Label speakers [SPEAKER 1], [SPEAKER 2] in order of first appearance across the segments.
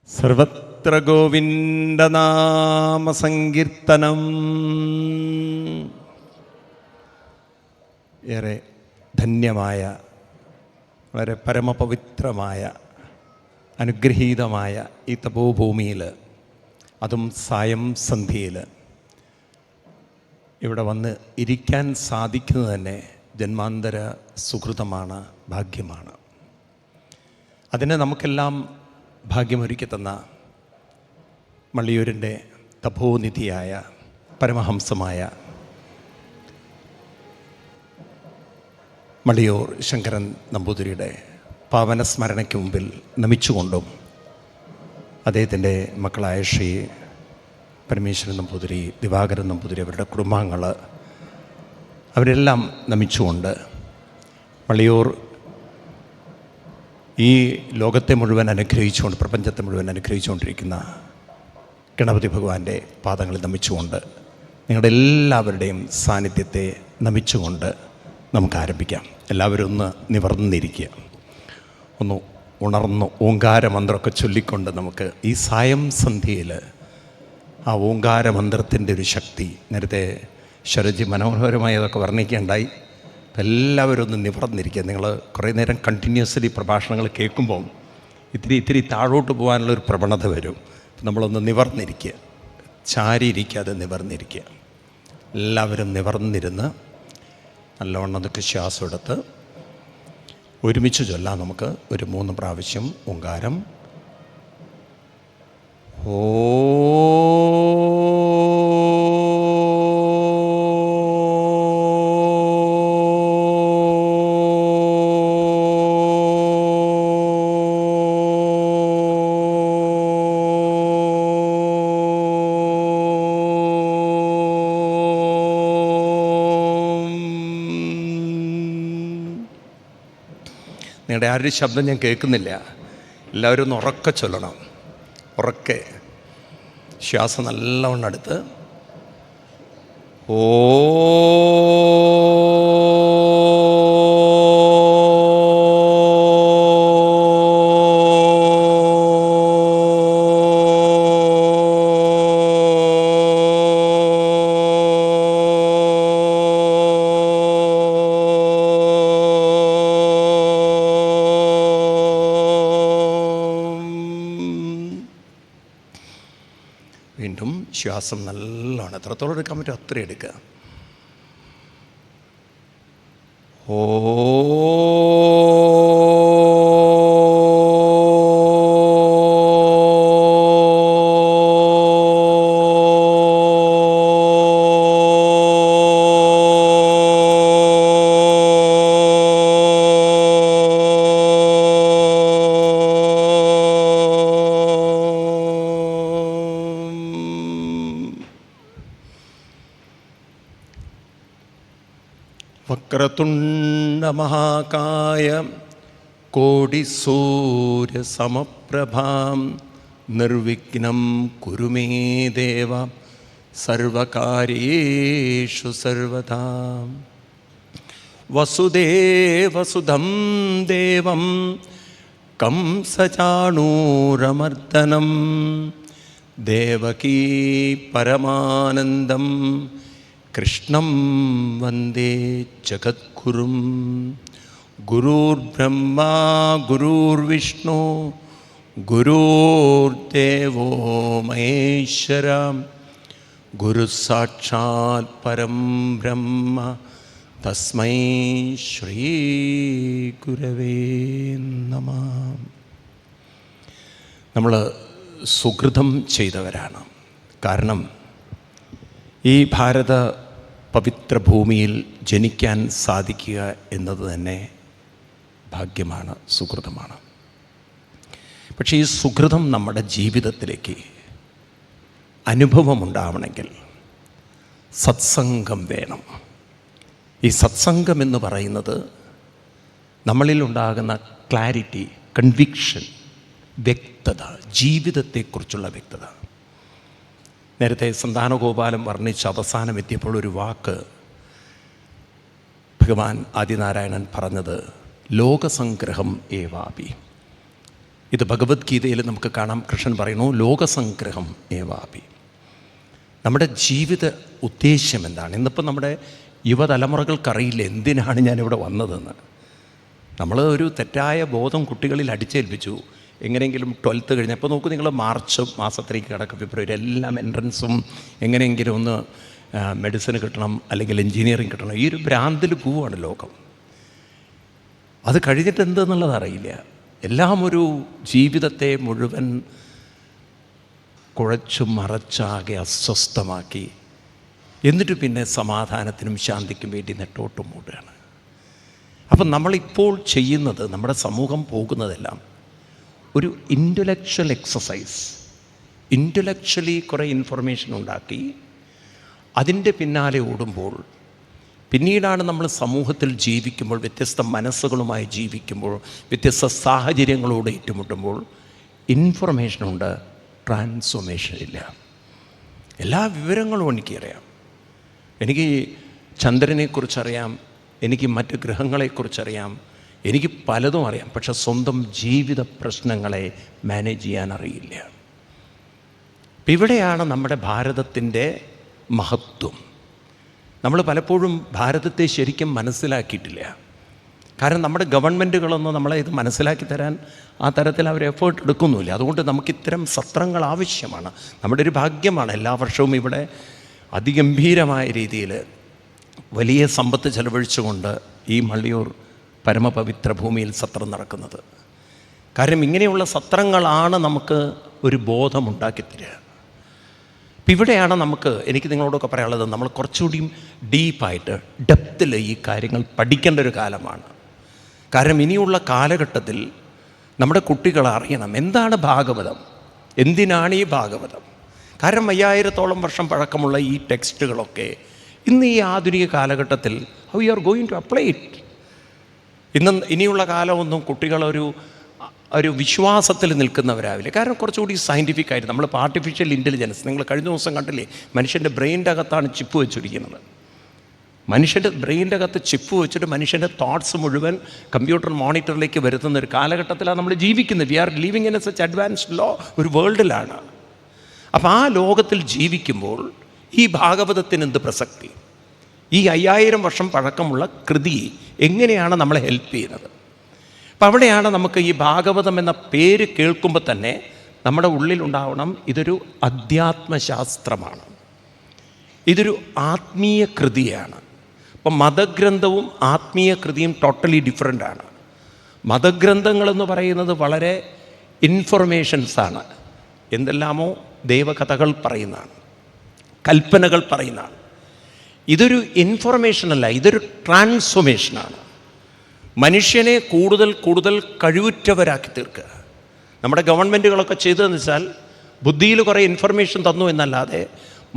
[SPEAKER 1] സർവത്ര ഗോവിന്ദനാമസങ്കീർത്തനം. ഏറെ ധന്യമായ, വളരെ പരമപവിത്രമായ, അനുഗ്രഹീതമായ ഈ തപോഭൂമിയിൽ, അതും സായം സന്ധ്യയിൽ ഇവിടെ വന്ന് ഇരിക്കാൻ സാധിക്കുന്നത് തന്നെ ജന്മാന്തര സുഹൃതമാണ്, ഭാഗ്യമാണ്. അതിന് നമുക്കെല്ലാം ഭാഗ്യമൊരുക്കി തന്ന മള്ളിയൂരിൻ്റെ തപോനിധിയായ പരമഹംസമായ മള്ളിയൂർ ശങ്കരൻ നമ്പൂതിരിയുടെ പാവന സ്മരണയ്ക്ക് മുമ്പിൽ നമിച്ചുകൊണ്ടും അദ്ദേഹത്തിൻ്റെ മക്കളായ ശ്രീ പരമേശ്വരൻ നമ്പൂതിരി, ദിവാകരൻ നമ്പൂതിരി, അവരുടെ കുടുംബാംഗങ്ങൾ, അവരെല്ലാം നമിച്ചുകൊണ്ട് മള്ളിയൂർ ഈ ലോകത്തെ മുഴുവൻ അനുഗ്രഹിച്ചുകൊണ്ട്, പ്രപഞ്ചത്തെ മുഴുവൻ അനുഗ്രഹിച്ചുകൊണ്ടിരിക്കുന്ന ഗണപതി ഭഗവാന്റെ പാദങ്ങളിൽ നമിച്ചുകൊണ്ട്, നിങ്ങളുടെ എല്ലാവരുടെയും സാന്നിധ്യത്തെ നമിച്ചുകൊണ്ട് നമുക്ക് ആരംഭിക്കാം. എല്ലാവരും ഒന്ന് നിവർന്നിരിക്കുക, ഒന്ന് ഉണർന്ന് ഓങ്കാരമന്ത്രമൊക്കെ ചൊല്ലിക്കൊണ്ട് നമുക്ക് ഈ സായം സന്ധ്യയിൽ ആ ഓങ്കാരമന്ത്രത്തിൻ്റെ ഒരു ശക്തി, നേരത്തെ ശരജി മനോഹരമായി അതൊക്കെ വർണ്ണിക്കുകയുണ്ടായി. എല്ലാവരും ഒന്ന് നിവർന്നിരിക്കുക. നിങ്ങൾ കുറേ നേരം കണ്ടിന്യൂസ്ലി പ്രഭാഷണങ്ങൾ കേൾക്കുമ്പോൾ ഇത്തിരി താഴോട്ട് പോകാനുള്ളൊരു പ്രവണത വരും. നമ്മളൊന്ന് നിവർന്നിരിക്കുക, ചാരിയിരിക്കാതെ നിവർന്നിരിക്കുക. എല്ലാവരും നിവർന്നിരുന്ന് നല്ലവണ്ണം അതൊക്കെ ശ്വാസം എടുത്ത് ഒരുമിച്ച് ചൊല്ലാം. നമുക്ക് ഒരു 3 പ്രാവശ്യം ഓങ്കാരം. ഓ നിങ്ങളുടെ ആരുടെ ശബ്ദം ഞാൻ കേൾക്കുന്നില്ല. എല്ലാവരും ഒന്ന് ഉറക്കെ ചൊല്ലണം. ഉറക്കെ ശ്വാസം നല്ലവണ്ണം എടുത്ത് ഓ വീണ്ടും ശ്വാസം നല്ലോണം എത്രത്തോളം എടുക്കാൻ പറ്റും അത്രയും എടുക്കുക. ഓ വക്രതുണ്ഡമഹാകായ കോടിസൂര്യസമപ്രഭാം നിർവിഘ്നം കുരു മേ ദേവ സർവകാര്യേഷു സർവദാ. വസുദേവസുതം ദേവം കംസചാണൂരമർദ്ദനം ദേവകീ പരമാനന്ദം കൃഷ്ണം വന്ദേ ജഗദ്ഗുരും. ഗുരുർബ്രഹ്മാ ഗുരുർവിഷ്ണു ഗുരുർദേവോ മഹേശ്വര ഗുരുസാക്ഷാത് പരം ബ്രഹ്മ തസ്മൈ ശ്രീ ഗുരവേ നമഃ. നമ്മൾ സുകൃതം ചെയ്തവരാണ്. കാരണം ഈ ഭാരത പവിത്ര ഭൂമിയിൽ ജനിക്കാൻ സാധിക്കുക എന്നത് തന്നെ ഭാഗ്യമാണ്, സുകൃതമാണ്. പക്ഷേ ഈ സുകൃതം നമ്മുടെ ജീവിതത്തിലേക്ക് അനുഭവമുണ്ടാവണമെങ്കിൽ സത്സംഗം വേണം. ഈ സത്സംഗം എന്ന് പറയുന്നത് നമ്മളിലുണ്ടാകുന്ന ക്ലാരിറ്റി, കൺവിക്ഷൻ, വ്യക്തത, ജീവിതത്തെക്കുറിച്ചുള്ള വ്യക്തത. നേരത്തെ സന്താനഗോപാലം വർണ്ണിച്ച് അവസാനം എത്തിയപ്പോൾ ഒരു വാക്ക് ഭഗവാൻ ആദിനാരായണൻ പറഞ്ഞത് ലോകസംഗ്രഹം ഏവാപി. ഇത് ഭഗവത്ഗീതയിൽ നമുക്ക് കാണാം. കൃഷ്ണൻ പറയുന്നു ലോകസംഗ്രഹം ഏവാപി. നമ്മുടെ ജീവിത ഉദ്ദേശ്യം എന്താണ്? ഇന്നിപ്പോൾ നമ്മുടെ യുവതലമുറകൾക്കറിയില്ല എന്തിനാണ് ഞാനിവിടെ വന്നതെന്ന്. നമ്മൾ ഒരു തെറ്റായ ബോധം കുട്ടികളിൽ അടിച്ചേൽപ്പിച്ചു. എങ്ങനെയെങ്കിലും 12th കഴിഞ്ഞപ്പോൾ നോക്കൂ, നിങ്ങൾ മാർച്ച് മാസത്തിലേക്ക് കിടക്കും, ഫെബ്രുവരി എല്ലാം എൻട്രൻസും, എങ്ങനെയെങ്കിലും ഒന്ന് മെഡിസിന് കിട്ടണം, അല്ലെങ്കിൽ എൻജിനീയറിങ് കിട്ടണം. ഈ ഒരു ഭ്രാന്തിൽ പോവുകയാണ് ലോകം. അത് കഴിഞ്ഞിട്ട് എന്തെന്നുള്ളത് അറിയില്ല. എല്ലാം ഒരു ജീവിതത്തെ മുഴുവൻ കുഴച്ചു മറച്ചാകെ അസ്വസ്ഥമാക്കി, എന്നിട്ട് പിന്നെ സമാധാനത്തിനും ശാന്തിക്കും വേണ്ടി നെട്ടോട്ട് മൂടുകയാണ്. അപ്പം നമ്മളിപ്പോൾ ചെയ്യുന്നത്, നമ്മുടെ സമൂഹം പോകുന്നതെല്ലാം ഒരു ഇൻ്റലക്ച്വൽ എക്സസൈസ്. ഇൻ്റലക്ച്വലി കുറേ ഇൻഫർമേഷൻ ഉണ്ടാക്കി അതിൻ്റെ പിന്നാലെ ഓടുമ്പോൾ, പിന്നീടാണ് നമ്മൾ സമൂഹത്തിൽ ജീവിക്കുമ്പോൾ, വ്യത്യസ്ത മനസ്സുകളുമായി ജീവിക്കുമ്പോൾ, വ്യത്യസ്ത സാഹചര്യങ്ങളോട് ഏറ്റുമുട്ടുമ്പോൾ ഇൻഫർമേഷനുണ്ട്, ട്രാൻസ്ഫോർമേഷൻ ഇല്ല. എല്ലാ വിവരങ്ങളും എനിക്കറിയാം. എനിക്ക് ചന്ദ്രനെക്കുറിച്ചറിയാം, എനിക്ക് മറ്റ് ഗ്രഹങ്ങളെക്കുറിച്ചറിയാം, എനിക്ക് പലതും അറിയാം. പക്ഷെ സ്വന്തം ജീവിത പ്രശ്നങ്ങളെ മാനേജ് ചെയ്യാൻ അറിയില്ല. ഇപ്പം ഇവിടെയാണ് നമ്മുടെ ഭാരതത്തിൻ്റെ മഹത്വം. നമ്മൾ പലപ്പോഴും ഭാരതത്തെ ശരിക്കും മനസ്സിലാക്കിയിട്ടില്ല. കാരണം നമ്മുടെ ഗവൺമെൻറ്റുകളൊന്നും നമ്മളെ ഇത് മനസ്സിലാക്കി തരാൻ ആ തരത്തിൽ അവർ എഫേർട്ട് എടുക്കുന്നുമില്ല. അതുകൊണ്ട് നമുക്കിത്തരം സത്രങ്ങൾ ആവശ്യമാണ്. നമ്മുടെ ഒരു ഭാഗ്യമാണ് എല്ലാ വർഷവും ഇവിടെ അതിഗംഭീരമായ രീതിയിൽ വലിയ സമ്പത്ത് ചെലവഴിച്ചുകൊണ്ട് ഈ മള്ളിയൂർ പരമപവിത്ര ഭൂമിയിൽ സത്രം നടക്കുന്നത്. കാരണം ഇങ്ങനെയുള്ള സത്രങ്ങളാണ് നമുക്ക് ഒരു ബോധമുണ്ടാക്കി തരിക. ഇപ്പം ഇവിടെയാണ് എനിക്ക് നിങ്ങളോടൊക്കെ പറയാനുള്ളത്, നമ്മൾ കുറച്ചുകൂടിയും ഡീപ്പായിട്ട് ഡെപ്തിൽ ഈ കാര്യങ്ങൾ പഠിക്കേണ്ട ഒരു കാലമാണ്. കാരണം ഇനിയുള്ള കാലഘട്ടത്തിൽ നമ്മുടെ കുട്ടികൾ അറിയണം എന്താണ് ഭാഗവതം, എന്തിനാണ് ഈ ഭാഗവതം. കാരണം 5000-ഓളം വർഷം പഴക്കമുള്ള ഈ ടെക്സ്റ്റുകളൊക്കെ ഇന്ന് ഈ ആധുനിക കാലഘട്ടത്തിൽ how you are going to apply it. ഇനിയുള്ള കാലമൊന്നും കുട്ടികളൊരു വിശ്വാസത്തിൽ നിൽക്കുന്നവരാവില്ല. കാരണം കുറച്ചുകൂടി സയൻറ്റിഫിക് ആയിട്ട് നമ്മളിപ്പോൾ ആർട്ടിഫിഷ്യൽ ഇൻ്റലിജൻസ്, നിങ്ങൾ കഴിഞ്ഞ ദിവസം കണ്ടില്ലേ, മനുഷ്യൻ്റെ ബ്രെയിൻ്റെ അകത്താണ് ചിപ്പ് വെച്ചിരിക്കുന്നത്. മനുഷ്യൻ്റെ ബ്രെയിൻ്റെ അകത്ത് ചിപ്പ് വെച്ചിട്ട് മനുഷ്യൻ്റെ തോട്ട്സ് മുഴുവൻ കമ്പ്യൂട്ടർ മോണിറ്ററിലേക്ക് വരുത്തുന്ന ഒരു കാലഘട്ടത്തിലാണ് നമ്മൾ ജീവിക്കുന്നത്. We are living in a such advanced ഒരു വേൾഡിലാണ്. അപ്പോൾ ആ ലോകത്തിൽ ജീവിക്കുമ്പോൾ ഈ ഭാഗവതത്തിന് എന്ത് പ്രസക്തി? ഈ 5000 വർഷം പഴക്കമുള്ള കൃതി എങ്ങനെയാണ് നമ്മളെ ഹെൽപ്പ് ചെയ്യുന്നത്? അപ്പം അവിടെയാണ് നമുക്ക് ഈ ഭാഗവതം എന്ന പേര് കേൾക്കുമ്പോൾ തന്നെ നമ്മുടെ ഉള്ളിലുണ്ടാവണം, ഇതൊരു അധ്യാത്മശാസ്ത്രമാണ്, ഇതൊരു ആത്മീയ കൃതിയാണ്. അപ്പം മതഗ്രന്ഥവും ആത്മീയ കൃതിയും ടോട്ടലി ഡിഫറെൻ്റാണ്. മതഗ്രന്ഥങ്ങളെന്ന് പറയുന്നത് വളരെ ഇൻഫർമേഷൻസാണ്, എന്തെല്ലാമോ ദൈവകഥകൾ പറയുന്നതാണ്, കൽപ്പനകൾ പറയുന്നതാണ്. ഇതൊരു ഇൻഫർമേഷനല്ല, ഇതൊരു ട്രാൻസ്ഫോർമേഷനാണ്. മനുഷ്യനെ കൂടുതൽ കൂടുതൽ കഴിവുറ്റവരാക്കി തീർക്കുക. നമ്മുടെ ഗവൺമെൻറ്റുകളൊക്കെ ചെയ്തതെന്ന് വെച്ചാൽ ബുദ്ധിയിൽ കുറേ ഇൻഫർമേഷൻ തന്നു എന്നല്ലാതെ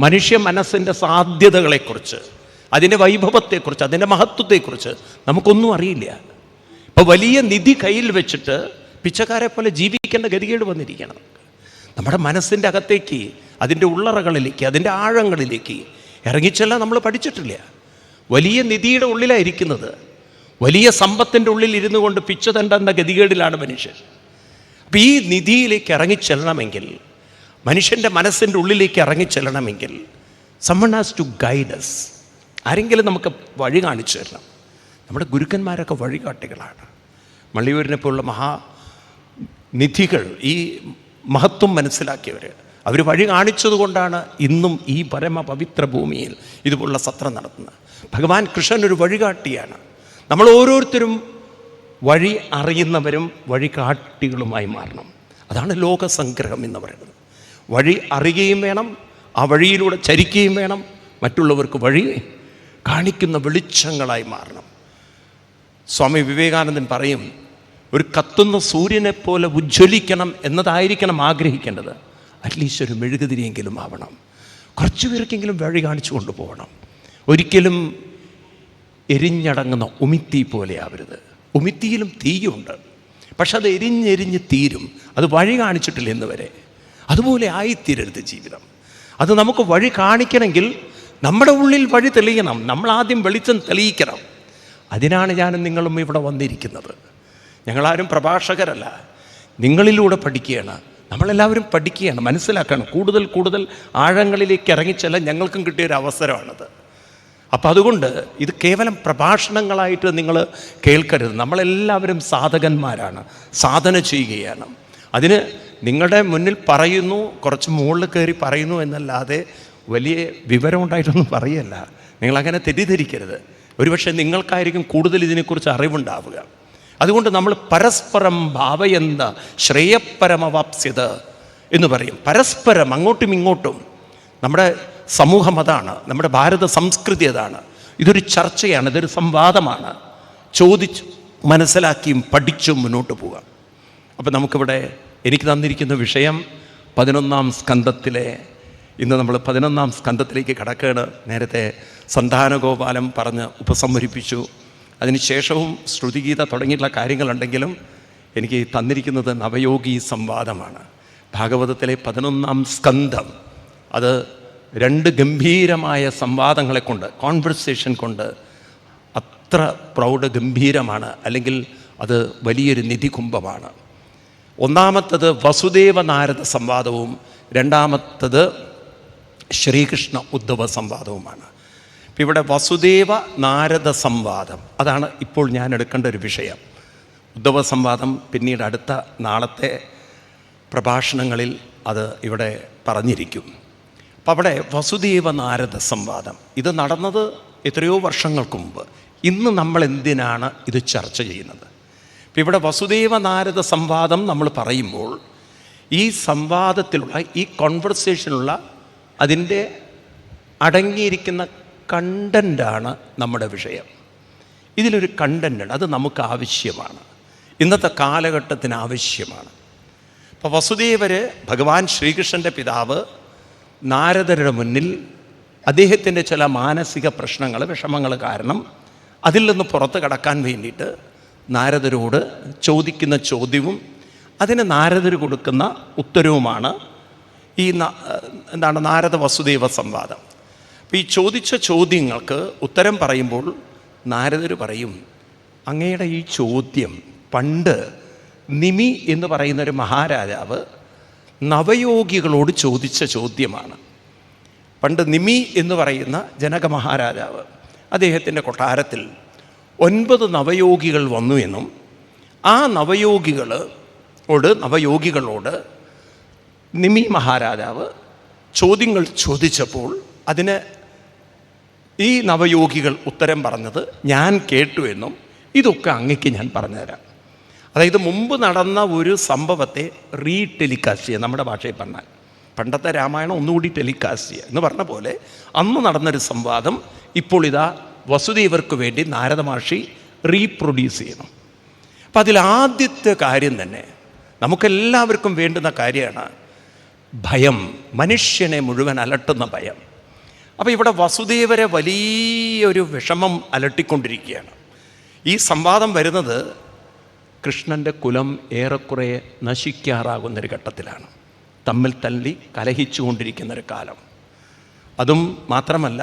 [SPEAKER 1] മനുഷ്യ മനസ്സിൻ്റെ സാധ്യതകളെക്കുറിച്ച്, അതിൻ്റെ വൈഭവത്തെക്കുറിച്ച്, അതിൻ്റെ മഹത്വത്തെക്കുറിച്ച് നമുക്കൊന്നും അറിയില്ല. ഇപ്പോൾ വലിയ നിധി കയ്യിൽ വെച്ചിട്ട് പിച്ചക്കാരെ പോലെ ജീവിക്കേണ്ട ഗതികേട് വന്നിരിക്കണം. നമ്മുടെ മനസ്സിൻ്റെ അകത്തേക്ക്, അതിൻ്റെ ഉള്ളറകളിലേക്ക്, അതിൻ്റെ ആഴങ്ങളിലേക്ക് ഇറങ്ങിച്ചെല്ലാം നമ്മൾ പഠിച്ചിട്ടില്ല. വലിയ നിധിയുടെ ഉള്ളിലായിരിക്കുന്നത്, വലിയ സമ്പത്തിൻ്റെ ഉള്ളിൽ ഇരുന്നു കൊണ്ട് പിച്ച തണ്ടെന്ന ഗതികേടിലാണ് മനുഷ്യൻ. അപ്പോൾ ഈ നിധിയിലേക്ക് ഇറങ്ങിച്ചെല്ലണമെങ്കിൽ, മനുഷ്യൻ്റെ മനസ്സിൻ്റെ ഉള്ളിലേക്ക് ഇറങ്ങിച്ചെല്ലണമെങ്കിൽ someone has to guide us. ആരെങ്കിലും നമുക്ക് വഴി കാണിച്ചു തരണം. നമ്മുടെ ഗുരുക്കന്മാരൊക്കെ വഴികാട്ടികളാണ്. മള്ളിയൂരിനെ പോലുള്ള മഹാനിധികൾ, ഈ മഹത്വം മനസ്സിലാക്കിയവർ, അവർ വഴി കാണിച്ചതുകൊണ്ടാണ് ഇന്നും ഈ പരമപവിത്ര ഭൂമിയിൽ ഇതുപോലുള്ള സത്രം നടത്തുന്നത്. ഭഗവാൻ കൃഷ്ണൻ ഒരു വഴികാട്ടിയാണ്. നമ്മൾ ഓരോരുത്തരും വഴി അറിയുന്നവരും വഴികാട്ടികളുമായി മാറണം. അതാണ് ലോകസംഗ്രഹം എന്ന് പറയുന്നത്. വഴി അറിയുകയും വേണം, ആ വഴിയിലൂടെ ചരിക്കുകയും വേണം, മറ്റുള്ളവർക്ക് വഴി കാണിക്കുന്ന വെളിച്ചങ്ങളായി മാറണം. സ്വാമി വിവേകാനന്ദൻ പറയും, ഒരു കത്തുന്ന സൂര്യനെ പോലെ ഉജ്ജ്വലിക്കണം എന്നതായിരിക്കണം ആഗ്രഹിക്കേണ്ടത്. അറ്റ്ലീസ്റ്റ് ഒരു മെഴുകുതിരിയെങ്കിലും ആവണം, കുറച്ചു പേർക്കെങ്കിലും വഴി കാണിച്ചു കൊണ്ടുപോകണം. ഒരിക്കലും എരിഞ്ഞടങ്ങുന്ന ഉമിത്തി പോലെ ആവരുത്. ഉമിത്തിയിലും തീയുണ്ട്, പക്ഷെ അത് എരിഞ്ഞെരിഞ്ഞ് തീരും. അത് വഴി കാണിച്ചിട്ടില്ല എന്ന് വരെ. അതുപോലെ ആയിത്തീരരുത് ജീവിതം. അത് നമുക്ക് വഴി കാണിക്കണമെങ്കിൽ നമ്മുടെ ഉള്ളിൽ വഴി തെളിയണം. നമ്മളാദ്യം വെളിച്ചം തെളിയിക്കണം. അതിനാണ് ഞാനും നിങ്ങളും ഇവിടെ വന്നിരിക്കുന്നത്. ഞങ്ങളാരും പ്രഭാഷകരല്ല. നിങ്ങളിലൂടെ പഠിക്കുകയാണ്. നമ്മളെല്ലാവരും പഠിക്കുകയാണ്, മനസ്സിലാക്കുകയാണ്. കൂടുതൽ കൂടുതൽ ആഴങ്ങളിലേക്ക് ഇറങ്ങിച്ചെല്ലാൻ ഞങ്ങൾക്കും കിട്ടിയൊരു അവസരമാണത്. അപ്പം അതുകൊണ്ട് ഇത് കേവലം പ്രഭാഷണങ്ങളായിട്ട് നിങ്ങൾ കേൾക്കരുത്. നമ്മളെല്ലാവരും സാധകന്മാരാണ്, സാധന ചെയ്യുകയാണ്. അതിന് നിങ്ങളുടെ മുന്നിൽ പറയുന്നു, കുറച്ച് മുകളിൽ കയറി പറയുന്നു എന്നല്ലാതെ വലിയ വിവരം ഉണ്ടായിട്ടൊന്നും പറയല്ല. നിങ്ങളങ്ങനെ തെറ്റിദ്ധരിക്കരുത്. ഒരുപക്ഷെ നിങ്ങൾക്കായിരിക്കും കൂടുതൽ ഇതിനെക്കുറിച്ച് അറിവുണ്ടാവുക. അതുകൊണ്ട് നമ്മൾ പരസ്പരം ഭാവയന്ത ശ്രേയപരമവാപ്സ്യത എന്ന് പറയും. പരസ്പരം അങ്ങോട്ടും ഇങ്ങോട്ടും. നമ്മുടെ സമൂഹം അതാണ്, നമ്മുടെ ഭാരത സംസ്കൃതി അതാണ്. ഇതൊരു ചർച്ചയാണ്, ഇതൊരു സംവാദമാണ്. ചോദിച്ച് മനസ്സിലാക്കിയും പഠിച്ചും മുന്നോട്ട് പോകാം. അപ്പം നമുക്കിവിടെ എനിക്ക് തന്നിരിക്കുന്ന വിഷയം 11-ാം സ്കന്ധത്തിലെ, ഇന്ന് നമ്മൾ 11-ാം സ്കന്ധത്തിലേക്ക് കടക്കുകയാണ്. നേരത്തെ സന്താനഗോപാലം പറഞ്ഞ് ഉപസംഹരിപ്പിച്ചു. അതിനുശേഷവും ശ്രുതിഗീത തുടങ്ങിയിട്ടുള്ള കാര്യങ്ങളുണ്ടെങ്കിലും എനിക്ക് തന്നിരിക്കുന്നത് നവയോഗി സംവാദമാണ്. ഭാഗവതത്തിലെ 11-ാം സ്കന്ധം അത് 2 ഗംഭീരമായ സംവാദങ്ങളെ കൊണ്ട്, കോൺവെർസേഷൻ കൊണ്ട് അത്ര പ്രൗഢഗംഭീരമാണ്. അല്ലെങ്കിൽ അത് വലിയൊരു നിധികുംഭമാണ്. ഒന്നാമത്തത് വസുദേവ നാരദ സംവാദവും രണ്ടാമത്തത് ശ്രീകൃഷ്ണ ഉദ്ധവ സംവാദവുമാണ്. ഇപ്പം ഇവിടെ വസുദേവ നാരദ സംവാദം അതാണ് ഇപ്പോൾ ഞാൻ എടുക്കേണ്ട ഒരു വിഷയം. ഉദ്ധവ സംവാദം പിന്നീട് അടുത്ത നാളത്തെ പ്രഭാഷണങ്ങളിൽ അത് ഇവിടെ പറഞ്ഞിരിക്കും. അപ്പം അവിടെ വസുദേവ നാരദ സംവാദം ഇത് നടന്നത് എത്രയോ വർഷങ്ങൾക്ക് മുമ്പ്. ഇന്ന് നമ്മൾ എന്തിനാണ് ഇത് ചർച്ച ചെയ്യുന്നത്? ഇപ്പം ഇവിടെ വസുദേവ നാരദ സംവാദം നമ്മൾ പറയുമ്പോൾ ഈ സംവാദത്തിലുള്ള, ഈ കോൺവെർസേഷനുള്ള അതിൻ്റെ അടങ്ങിയിരിക്കുന്ന കണ്ടൻ്റാണ് നമ്മുടെ വിഷയം. ഇതിലൊരു കണ്ടൻ്റ്, അത് നമുക്ക് ആവശ്യമാണ്, ഇന്നത്തെ കാലഘട്ടത്തിന് ആവശ്യമാണ്. അപ്പോൾ വസുദേവർ, ഭഗവാൻ ശ്രീകൃഷ്ണൻ്റെ പിതാവ്, നാരദരുടെ മുന്നിൽ അദ്ദേഹത്തിൻ്റെ ചില മാനസിക പ്രശ്നങ്ങൾ, വിഷമങ്ങൾ കാരണം അതിൽ നിന്ന് പുറത്ത് കടക്കാൻ വേണ്ടിയിട്ട് നാരദരോട് ചോദിക്കുന്ന ചോദ്യവും അതിന് നാരദർ കൊടുക്കുന്ന ഉത്തരവുമാണ് ഈ നാരദ വസുദേവ സംവാദം. അപ്പോൾ ഈ ചോദിച്ച ചോദ്യങ്ങൾക്ക് ഉത്തരം പറയുമ്പോൾ നാരദർ പറയും, അങ്ങയുടെ ഈ ചോദ്യം പണ്ട് നിമി എന്ന് പറയുന്നൊരു മഹാരാജാവ് നവയോഗികളോട് ചോദിച്ച ചോദ്യമാണ്. പണ്ട് നിമി എന്ന് പറയുന്ന ജനക മഹാരാജാവ്, അദ്ദേഹത്തിൻ്റെ കൊട്ടാരത്തിൽ 9 നവയോഗികൾ വന്നു എന്നും ആ നവയോഗികളോട് നിമി മഹാരാജാവ് ചോദ്യങ്ങൾ ചോദിച്ചപ്പോൾ അതിന് ഈ നവയോഗികൾ ഉത്തരം പറഞ്ഞത് ഞാൻ കേട്ടു എന്നും ഇതൊക്കെ അങ്ങയ്ക്ക് ഞാൻ പറഞ്ഞുതരാം. അതായത് മുമ്പ് നടന്ന ഒരു സംഭവത്തെ റീടെലികാസ്റ്റ് ചെയ്യുക, നമ്മുടെ ഭാഷയിൽ പറഞ്ഞാൽ പണ്ടത്തെ രാമായണം ഒന്നുകൂടി ടെലികാസ്റ്റ് ചെയ്യുക എന്ന് പറഞ്ഞ പോലെ അന്ന് നടന്നൊരു സംവാദം ഇപ്പോൾ ഇതാ വസുദേവർക്ക് വേണ്ടി നാരദ മഹർഷി റീപ്രൊഡ്യൂസ് ചെയ്യണം. അപ്പം അതിലാദ്യത്തെ കാര്യം തന്നെ നമുക്കെല്ലാവർക്കും വേണ്ടുന്ന കാര്യമാണ് ഭയം, മനുഷ്യനെ മുഴുവൻ അലട്ടുന്ന ഭയം. അപ്പോൾ ഇവിടെ വസുദേവരെ വലിയൊരു വിഷമം അലട്ടിക്കൊണ്ടിരിക്കുകയാണ്. ഈ സംവാദം വരുന്നത് കൃഷ്ണൻ്റെ കുലം ഏറെക്കുറെ നശിക്കാറാകുന്നൊരു ഘട്ടത്തിലാണ്. തമ്മിൽ തല്ലി കലഹിച്ചുകൊണ്ടിരിക്കുന്നൊരു കാലം. അതും മാത്രമല്ല,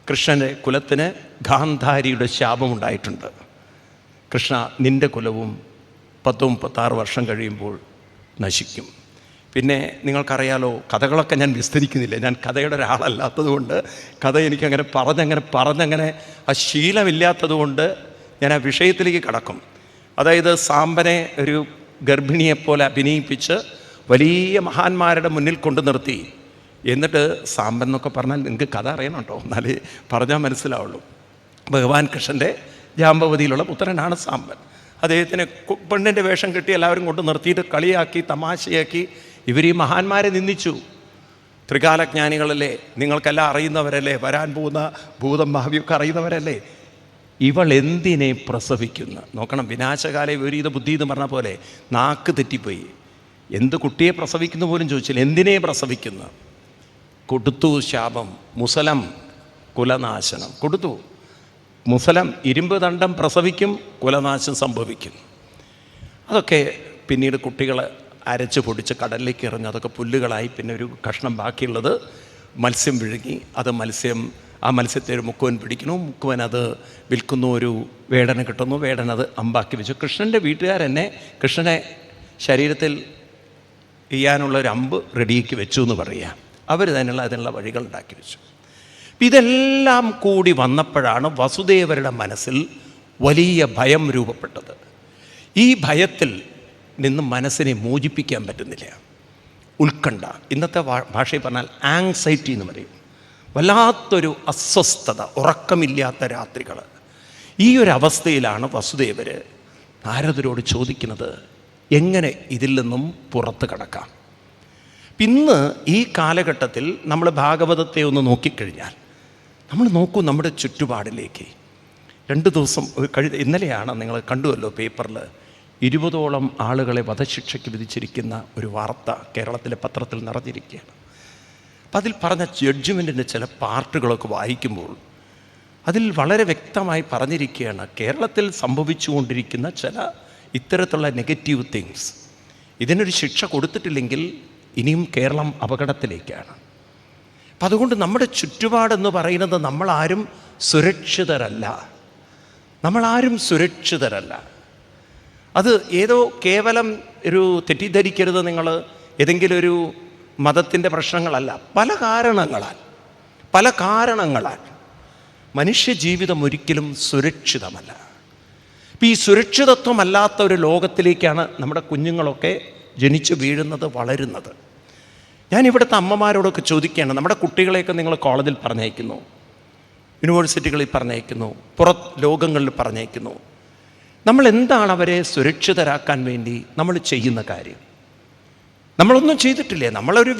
[SPEAKER 1] കൃഷ്ണൻ്റെ കുലത്തിന് ഗാന്ധാരിയുടെ ശാപമുണ്ടായിട്ടുണ്ട്. കൃഷ്ണ, നിൻ്റെ കുലവും 10-36 വർഷം കഴിയുമ്പോൾ നശിക്കും. പിന്നെ നിങ്ങൾക്കറിയാലോ, കഥകളൊക്കെ ഞാൻ വിസ്തരിക്കുന്നില്ല, ഞാൻ കഥയുടെ ഒരാളല്ലാത്തതുകൊണ്ട്, കഥ എനിക്കങ്ങനെ പറഞ്ഞങ്ങനെ ആ ശീലമില്ലാത്തതുകൊണ്ട് ഞാൻ ആ വിഷയത്തിലേക്ക് കടക്കും. അതായത് സാമ്പനെ ഒരു ഗർഭിണിയെപ്പോലെ അഭിനയിപ്പിച്ച് വലിയ മഹാന്മാരുടെ മുന്നിൽ കൊണ്ടു നിർത്തി. എന്നിട്ട് സാമ്പൻ എന്നൊക്കെ പറഞ്ഞാൽ നിങ്ങൾക്ക് കഥ അറിയണം കേട്ടോ, എന്നാലേ പറഞ്ഞാൽ മനസ്സിലാവുള്ളൂ. ഭഗവാൻ കൃഷ്ണൻ്റെ ജാമ്പവതിയിലുള്ള പുത്രനാണ് സാമ്പൻ. അദ്ദേഹത്തിന് പെണ്ണിൻ്റെ വേഷം കെട്ടി എല്ലാവരും കൊണ്ട് നിർത്തിയിട്ട് കളിയാക്കി, തമാശയാക്കി. ഇവർ ഈ മഹാന്മാരെ നിന്ദിച്ചു. ത്രികാലജ്ഞാനികളല്ലേ, നിങ്ങൾക്കെല്ലാം അറിയുന്നവരല്ലേ, വരാൻ പോകുന്ന ഭൂതം ഭാവിയൊക്കെ അറിയുന്നവരല്ലേ, ഇവൾ എന്തിനെ പ്രസവിക്കുന്നു? നോക്കണം, വിനാശകാല വിപരീത ബുദ്ധി എന്ന് പറഞ്ഞ പോലെ നാക്ക് തെറ്റിപ്പോയി. എന്ത് കുട്ടിയെ പ്രസവിക്കുന്നു പോലും ചോദിച്ചില്ല, എന്തിനെ പ്രസവിക്കുന്നു? കൊടുത്തു ശാപം, മുസലം കുലനാശനം കൊടുത്തു. മുസലം ഇരുമ്പ് ദണ്ഡം പ്രസവിക്കും, കുലനാശം സംഭവിക്കും. അതൊക്കെ പിന്നീട് കുട്ടികൾ അരച്ച് പൊടിച്ച് കടലിലേക്ക് എറിഞ്ഞ് അതൊക്കെ പുല്ലുകളായി. പിന്നെ ഒരു കഷ്ണം ബാക്കിയുള്ളത് മത്സ്യം വിഴുങ്ങി, അത് ആ മത്സ്യത്തെ ഒരു മുക്കുവൻ പിടിക്കുന്നു, മുക്കുവൻ അത് വിൽക്കുന്നു, ഒരു വേടനെ കിട്ടുന്നു, വേടൻ അത് അമ്പാക്കി വെച്ചു. കൃഷ്ണൻ്റെ വീട്ടുകാരെന്നെ കൃഷ്ണനെ ശരീരത്തിൽ ചെയ്യാനുള്ള ഒരു അമ്പ് റെഡിയാക്കി വെച്ചു എന്ന് പറയാം. അവർ അതിനുള്ള വഴികൾ ഉണ്ടാക്കി വെച്ചു. ഇതെല്ലാം കൂടി വന്നപ്പോഴാണ് വസുദേവരുടെ മനസ്സിൽ വലിയ ഭയം രൂപപ്പെട്ടത്. ഈ ഭയത്തിൽ നിന്ന് മനസ്സിനെ മോചിപ്പിക്കാൻ പറ്റുന്നില്ല. ഉത്കണ്ഠ, ഇന്നത്തെ ഭാഷയിൽ പറഞ്ഞാൽ ആങ്സൈറ്റി എന്ന് പറയും. വല്ലാത്തൊരു അസ്വസ്ഥത, ഉറക്കമില്ലാത്ത രാത്രികൾ. ഈ ഒരു അവസ്ഥയിലാണ് വസുദേവർ നാരദരോട് ചോദിക്കുന്നത്, എങ്ങനെ ഇതിൽ നിന്നും പുറത്ത് കടക്കാം. ഇന്ന് ഈ കാലഘട്ടത്തിൽ നമ്മൾ ഭാഗവതത്തെ ഒന്ന് നോക്കിക്കഴിഞ്ഞാൽ നമ്മൾ നോക്കൂ നമ്മുടെ ചുറ്റുപാടിലേക്ക്. 2 ദിവസം ഇന്നലെയാണ് നിങ്ങൾ കണ്ടുവല്ലോ പേപ്പറിൽ 20ഓളം ആളുകളെ വധശിക്ഷയ്ക്ക് വിധിച്ചിരിക്കുന്ന ഒരു വാർത്ത കേരളത്തിലെ പത്രത്തിൽ നിറഞ്ഞിരിക്കുകയാണ്. അപ്പം അതിൽ പറഞ്ഞ ജഡ്ജ്മെൻറ്റിൻ്റെ ചില പാർട്ടുകളൊക്കെ വായിക്കുമ്പോൾ അതിൽ വളരെ വ്യക്തമായി പറഞ്ഞിരിക്കുകയാണ്, കേരളത്തിൽ സംഭവിച്ചുകൊണ്ടിരിക്കുന്ന ചില ഇത്തരത്തിലുള്ള നെഗറ്റീവ് തിങ്സ്, ഇതിനൊരു ശിക്ഷ കൊടുത്തിട്ടില്ലെങ്കിൽ ഇനിയും കേരളം അപകടത്തിലേക്കാണ്. അപ്പം അതുകൊണ്ട് നമ്മുടെ ചുറ്റുപാടെന്ന് പറയുന്നത് നമ്മളാരും സുരക്ഷിതരല്ല. അത് ഏതോ കേവലം ഒരു തെറ്റിദ്ധരിക്കരുത് നിങ്ങൾ, ഏതെങ്കിലും ഒരു മതത്തിൻ്റെ പ്രശ്നങ്ങളല്ല. പല കാരണങ്ങളാൽ മനുഷ്യജീവിതം ഒരിക്കലും സുരക്ഷിതമല്ല. ഇപ്പം ഈ സുരക്ഷിതത്വമല്ലാത്ത ഒരു ലോകത്തിലേക്കാണ് നമ്മുടെ കുഞ്ഞുങ്ങളൊക്കെ ജനിച്ചു വീഴുന്നത്, വളരുന്നത്. ഞാൻ ഇവിടുത്തെ അമ്മമാരോടൊക്കെ ചോദിക്കുകയാണ്, നമ്മുടെ കുട്ടികളെയൊക്കെ നിങ്ങൾ കോളേജിൽ പറഞ്ഞയക്കുന്നു, യൂണിവേഴ്സിറ്റികളിൽ പറഞ്ഞയക്കുന്നു, ലോകങ്ങളിൽ പറഞ്ഞയക്കുന്നു. നമ്മൾ എന്താണ് അവരെ സുരക്ഷിതരാക്കാൻ വേണ്ടി നമ്മൾ ചെയ്യുന്ന കാര്യം? നമ്മളൊന്നും ചെയ്തിട്ടില്ലേ. നമ്മളൊരു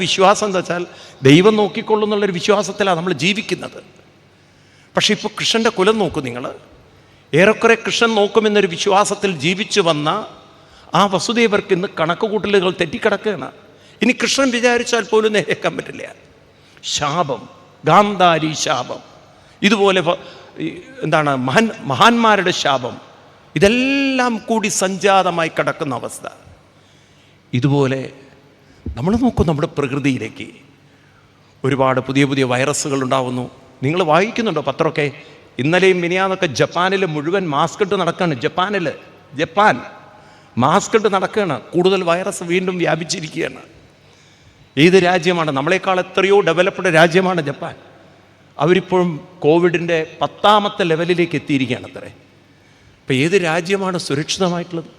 [SPEAKER 1] വിശ്വാസം എന്താ വെച്ചാൽ ദൈവം നോക്കിക്കൊള്ളുന്നുള്ളൊരു വിശ്വാസത്തിലാണ് നമ്മൾ ജീവിക്കുന്നത്. പക്ഷേ ഇപ്പോൾ കൃഷ്ണൻ്റെ കുലം നോക്കൂ നിങ്ങൾ. ഏറെക്കുറെ കൃഷ്ണൻ നോക്കുമെന്നൊരു വിശ്വാസത്തിൽ ജീവിച്ചു വന്ന ആ വസുദേവർക്ക് ഇന്ന് കണക്കുകൂട്ടലുകൾ തെറ്റിക്കിടക്കുകയാണ്. ഇനി കൃഷ്ണൻ വിചാരിച്ചാൽ പോലും നേരേക്കാൻ പറ്റില്ല. ശാപം, ഗാന്ധാരി ശാപം, ഇതുപോലെ മഹാന്മാരുടെ ശാപം, ഇതെല്ലാം കൂടി സംജാതമായി കിടക്കുന്ന അവസ്ഥ. ഇതുപോലെ നമ്മൾ നോക്കും നമ്മുടെ പ്രകൃതിയിലേക്ക് ഒരുപാട് പുതിയ വൈറസുകൾ ഉണ്ടാവുന്നു. നിങ്ങൾ വായിക്കുന്നുണ്ടോ പത്രമൊക്കെ? ഇന്നലെയും മിനിയാന്നൊക്കെ ജപ്പാനിൽ മുഴുവൻ മാസ്ക് ഇട്ട് നടക്കുകയാണ്. ജപ്പാൻ മാസ്ക് ഇട്ട് നടക്കുകയാണ്. കൂടുതൽ വൈറസ് വീണ്ടും വ്യാപിച്ചിരിക്കുകയാണ്. ഏത് രാജ്യമാണ്? നമ്മളെക്കാൾ എത്രയോ ഡെവലപ്ഡ് രാജ്യമാണ് ജപ്പാൻ. അവരിപ്പോഴും കോവിഡിൻ്റെ 10ാമത്തെ ലെവലിലേക്ക് എത്തിയിരിക്കുകയാണ് അത്രേ. അപ്പോൾ ഏത് രാജ്യമാണ് സുരക്ഷിതമായിട്ടുള്ളത്?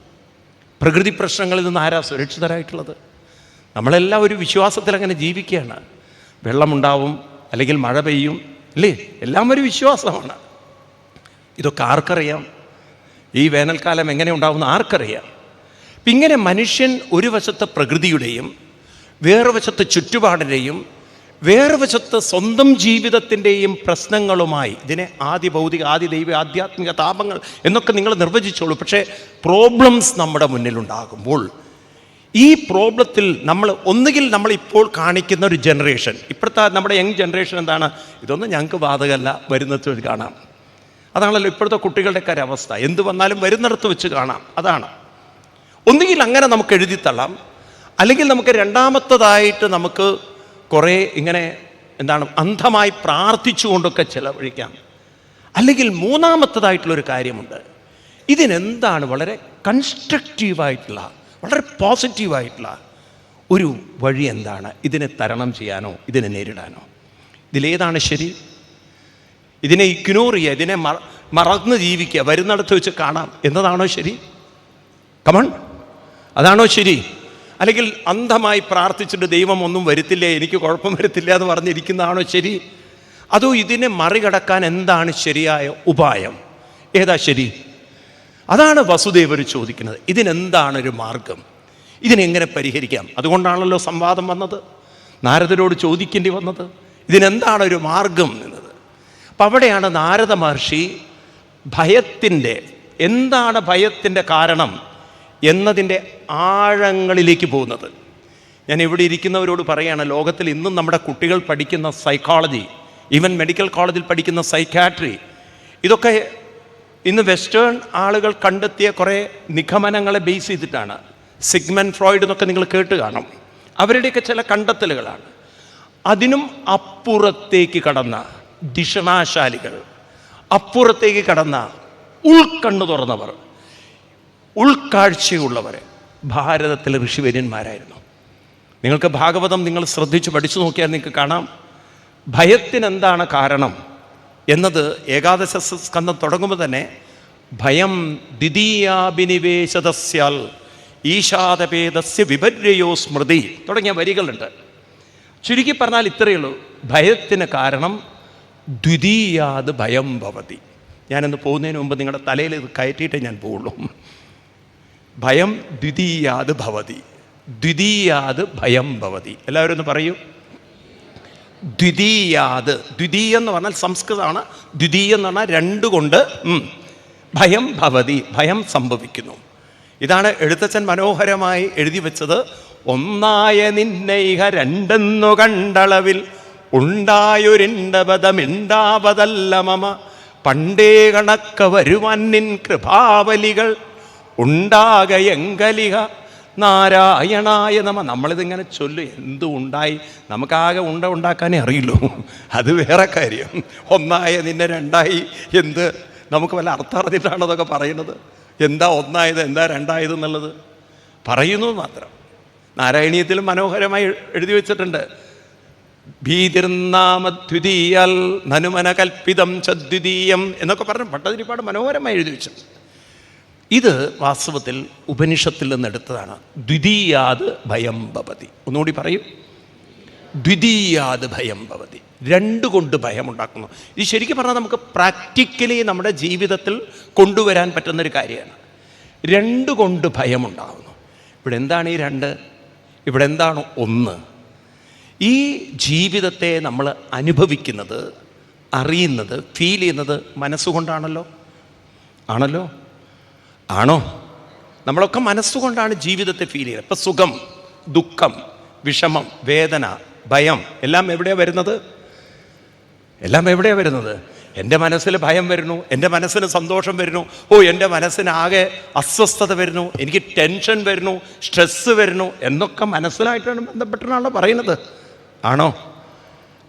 [SPEAKER 1] പ്രകൃതി പ്രശ്നങ്ങളിൽ നിന്ന് ആരാ സുരക്ഷിതരായിട്ടുള്ളത്? നമ്മളെല്ലാം ഒരു വിശ്വാസത്തിൽ അങ്ങനെ ജീവിക്കുകയാണ്. വെള്ളമുണ്ടാവും, അല്ലെങ്കിൽ മഴ പെയ്യും, അല്ലേ? എല്ലാം ഒരു വിശ്വാസമാണ്. ഇതൊക്കെ ആർക്കറിയാം? ഈ വേനൽക്കാലം എങ്ങനെ ഉണ്ടാവുമെന്ന് ആർക്കറിയാം? അപ്പം ഇങ്ങനെ മനുഷ്യൻ ഒരു വശത്ത് പ്രകൃതിയുടെയും വേറെ വശത്ത് ചുറ്റുപാടിൻ്റെയും വേറെ വശത്ത് സ്വന്തം ജീവിതത്തിൻ്റെയും പ്രശ്നങ്ങളുമായി, ഇതിനെ ആദി ഭൗതിക, ആദി ദൈവ, ആധ്യാത്മിക താപങ്ങൾ എന്നൊക്കെ നിങ്ങൾ നിർവചിച്ചോളൂ. പക്ഷേ പ്രോബ്ലംസ് നമ്മുടെ മുന്നിലുണ്ടാകുമ്പോൾ ഈ പ്രോബ്ലത്തിൽ ഒന്നുകിൽ നമ്മളിപ്പോൾ കാണിക്കുന്ന ഒരു ജനറേഷൻ, ഇപ്പോഴത്തെ നമ്മുടെ യങ് ജനറേഷൻ എന്താണ്? ഇതൊന്നും ഞങ്ങൾക്ക് ബാധകമല്ല, വരുന്നിടത്ത് വെച്ച് കാണാം. അതാണല്ലോ ഇപ്പോഴത്തെ കുട്ടികളുടെയൊക്കെ ഒരു അവസ്ഥ. എന്ത് വന്നാലും വരുന്നിടത്ത് വെച്ച് കാണാം. അതാണ്. ഒന്നുകിൽ അങ്ങനെ നമുക്ക് എഴുതിത്തള്ളാം, അല്ലെങ്കിൽ നമുക്ക് രണ്ടാമത്തതായിട്ട് നമുക്ക് കുറേ ഇങ്ങനെ അന്ധമായി പ്രാർത്ഥിച്ചുകൊണ്ടൊക്കെ ചിലവഴിക്കാം. അല്ലെങ്കിൽ മൂന്നാമത്തതായിട്ടുള്ളൊരു കാര്യമുണ്ട്. ഇതിനെന്താണ് വളരെ കൺസ്ട്രക്റ്റീവായിട്ടുള്ള, വളരെ പോസിറ്റീവായിട്ടുള്ള ഒരു വഴി എന്താണ്? ഇതിനെ തരണം ചെയ്യാനോ ഇതിനെ നേരിടാനോ? ഇതിലേതാണ് ശരി? ഇതിനെ ഇഗ്നോർ ചെയ്യുക, ഇതിനെ മറന്ന് ജീവിക്കുക, വരുന്നിടത്ത് വെച്ച് കാണാം എന്നതാണോ ശരി? കമൺ, അതാണോ ശരി? അല്ലെങ്കിൽ അന്ധമായി പ്രാർത്ഥിച്ചിട്ട് ദൈവം ഒന്നും വരുത്തില്ല, എനിക്ക് കുഴപ്പം വരുത്തില്ല എന്ന് പറഞ്ഞിരിക്കുന്നതാണോ ശരി? അതോ ഇതിനെ മറികടക്കാൻ എന്താണ് ശരിയായ ഉപായം? ഏതാ ശരി? അതാണ് വസുദേവർ ചോദിക്കുന്നത്. ഇതിനെന്താണൊരു മാർഗം? ഇതിനെങ്ങനെ പരിഹരിക്കാം? അതുകൊണ്ടാണല്ലോ സംവാദം വന്നത്, നാരദരോട് ചോദിക്കേണ്ടി വന്നത്, ഇതിനെന്താണൊരു മാർഗം എന്നത്. അപ്പം അവിടെയാണ് നാരദ മഹർഷി എന്താണ് ഭയത്തിൻ്റെ കാരണം എന്നതിൻ്റെ ആഴങ്ങളിലേക്ക് പോകുന്നത്. ഞാൻ ഇവിടെ ഇരിക്കുന്നവരോട് പറയുകയാണ്, ലോകത്തിൽ ഇന്നും നമ്മുടെ കുട്ടികൾ പഠിക്കുന്ന സൈക്കോളജി, ഈവൻ മെഡിക്കൽ കോളേജിൽ പഠിക്കുന്ന സൈക്യാട്രി, ഇതൊക്കെ ഇന്ന് വെസ്റ്റേൺ ആളുകൾ കണ്ടെത്തിയ കുറേ നിഗമനങ്ങളെ ബേസ് ചെയ്തിട്ടാണ്. സിഗ്മണ്ട് ഫ്രോയിഡ് എന്നൊക്കെ നിങ്ങൾ കേട്ട് കാണും. അവരുടെയൊക്കെ ചില കണ്ടെത്തലുകളാണ്. അതിനും അപ്പുറത്തേക്ക് കടന്ന ദിഷണാശാലികൾ, അപ്പുറത്തേക്ക് കടന്ന ഉൾക്കണ്ണു തുറന്നവർ, ഉൾക്കാഴ്ചയുള്ളവർ, ഭാരതത്തിലെ ഋഷിവര്യന്മാരായിരുന്നു. നിങ്ങൾക്ക് ഭാഗവതം നിങ്ങൾ ശ്രദ്ധിച്ച് പഠിച്ചു നോക്കിയാൽ നിങ്ങൾക്ക് കാണാം ഭയത്തിനെന്താണ് കാരണം എന്നത്. ഏകാദശ സ്കന്ധം തുടങ്ങുമ്പോൾ തന്നെ ഭയം ദ്വിതീയാഭിനിവേശതസ്യാൽ ഈശാദപേദസ്യ വിപര്യോ സ്മൃതി തുടങ്ങിയ വരികളുണ്ട്. ചുരുക്കി പറഞ്ഞാൽ ഇത്രയേ ഉള്ളൂ, ഭയത്തിന് കാരണം ദ്വിതീയാത് ഭയം ഭവതി. ഞാനിന്ന് പോകുന്നതിന് മുമ്പ് നിങ്ങളുടെ തലയിൽ ഇത് കയറ്റിയിട്ടേ ഞാൻ പോവുള്ളൂ. ഭയം ദ്വിതീയാത് ഭവതി, ദ്വിതീയാത് ഭയം ഭവതി. എല്ലാവരും ഒന്ന് പറയൂ, ദ്വിതീയാത്. ദ്വിതീയം എന്ന് പറഞ്ഞാൽ സംസ്കൃതമാണ്. ദ്വിതീയം എന്ന് പറഞ്ഞാൽ രണ്ട് കൊണ്ട് ഭയം ഭവതി, ഭയം സംഭവിക്കുന്നു. ഇതാണ് എഴുത്തച്ഛൻ മനോഹരമായി എഴുതി വെച്ചത്. ഒന്നായ നിന്നൈഹ രണ്ടെന്നു കണ്ടളവിൽ ഉണ്ടായൊരിണ്ടപദമിണ്ടാവതല്ല മമ പണ്ടേ കണക്ക വരുവാൻ നിൻ കൃപാവലികൾ ഉണ്ടാകയെങ്കലിക നാരായണായ നമ. നമ്മളിതിങ്ങനെ ചൊല്ലും, എന്തു ഉണ്ടായി, നമുക്കാകെ ഉണ്ടാക്കാനേ അറിയുള്ളൂ, അത് വേറെ കാര്യം. ഒന്നായ നിന്നെ രണ്ടായി എന്ത്, നമുക്ക് വല്ല അർത്ഥം അറിഞ്ഞിട്ടാണ് അതൊക്കെ പറയുന്നത്. എന്താ ഒന്നായത്, എന്താ രണ്ടായത് എന്നുള്ളത് പറയുന്നു മാത്രം. നാരായണീയത്തിലും മനോഹരമായി എഴുതി വെച്ചിട്ടുണ്ട്. ഭീതിർനാമദ്വിതീയാൽ നനുമന കൽപ്പിതം ചദ്വിതീയം എന്നൊക്കെ പറഞ്ഞ് ഭട്ടതിരിപ്പാട് മനോഹരമായി എഴുതി വെച്ചിട്ടുണ്ട്. ഇത് വാസ്തവത്തിൽ ഉപനിഷത്തിൽ നിന്നെടുത്തതാണ്. ദ്വിതീയാത് ഭയം ഭവതി. ഒന്നുകൂടി പറയും, ദ്വിതീയാത് ഭയം ഭവതി. രണ്ട് കൊണ്ട് ഭയമുണ്ടാക്കുന്നു. ഇത് ശരിക്കും പറഞ്ഞാൽ നമുക്ക് പ്രാക്ടിക്കലി നമ്മുടെ ജീവിതത്തിൽ കൊണ്ടുവരാൻ പറ്റുന്നൊരു കാര്യമാണ്. രണ്ട് കൊണ്ട് ഭയമുണ്ടാകുന്നു. ഇവിടെ എന്താണ് ഈ രണ്ട്? ഇവിടെ എന്താണ് ഒന്ന്? ഈ ജീവിതത്തെ നമ്മൾ അനുഭവിക്കുന്നത്, അറിയുന്നത്, ഫീൽ ചെയ്യുന്നത് മനസ്സുകൊണ്ടാണല്ലോ. ആണല്ലോ? ആണോ? നമ്മളൊക്കെ മനസ്സുകൊണ്ടാണ് ജീവിതത്തെ ഫീൽ ചെയ്യുന്നത്. ഇപ്പം സുഖം, ദുഃഖം, വിഷമം, വേദന, ഭയം എല്ലാം എവിടെയാണ് വരുന്നത്? എല്ലാം എവിടെയാണ് വരുന്നത്? എൻ്റെ മനസ്സിൽ ഭയം വരുന്നു, എൻ്റെ മനസ്സിന് സന്തോഷം വരുന്നു, എൻ്റെ മനസ്സിനാകെ അസ്വസ്ഥത വരുന്നു, എനിക്ക് ടെൻഷൻ വരുന്നു, സ്ട്രെസ്സ് വരുന്നു എന്നൊക്കെ മനസ്സിലായിട്ടാണ് ബന്ധപ്പെട്ടാണല്ലോ പറയുന്നത്. ആണോ?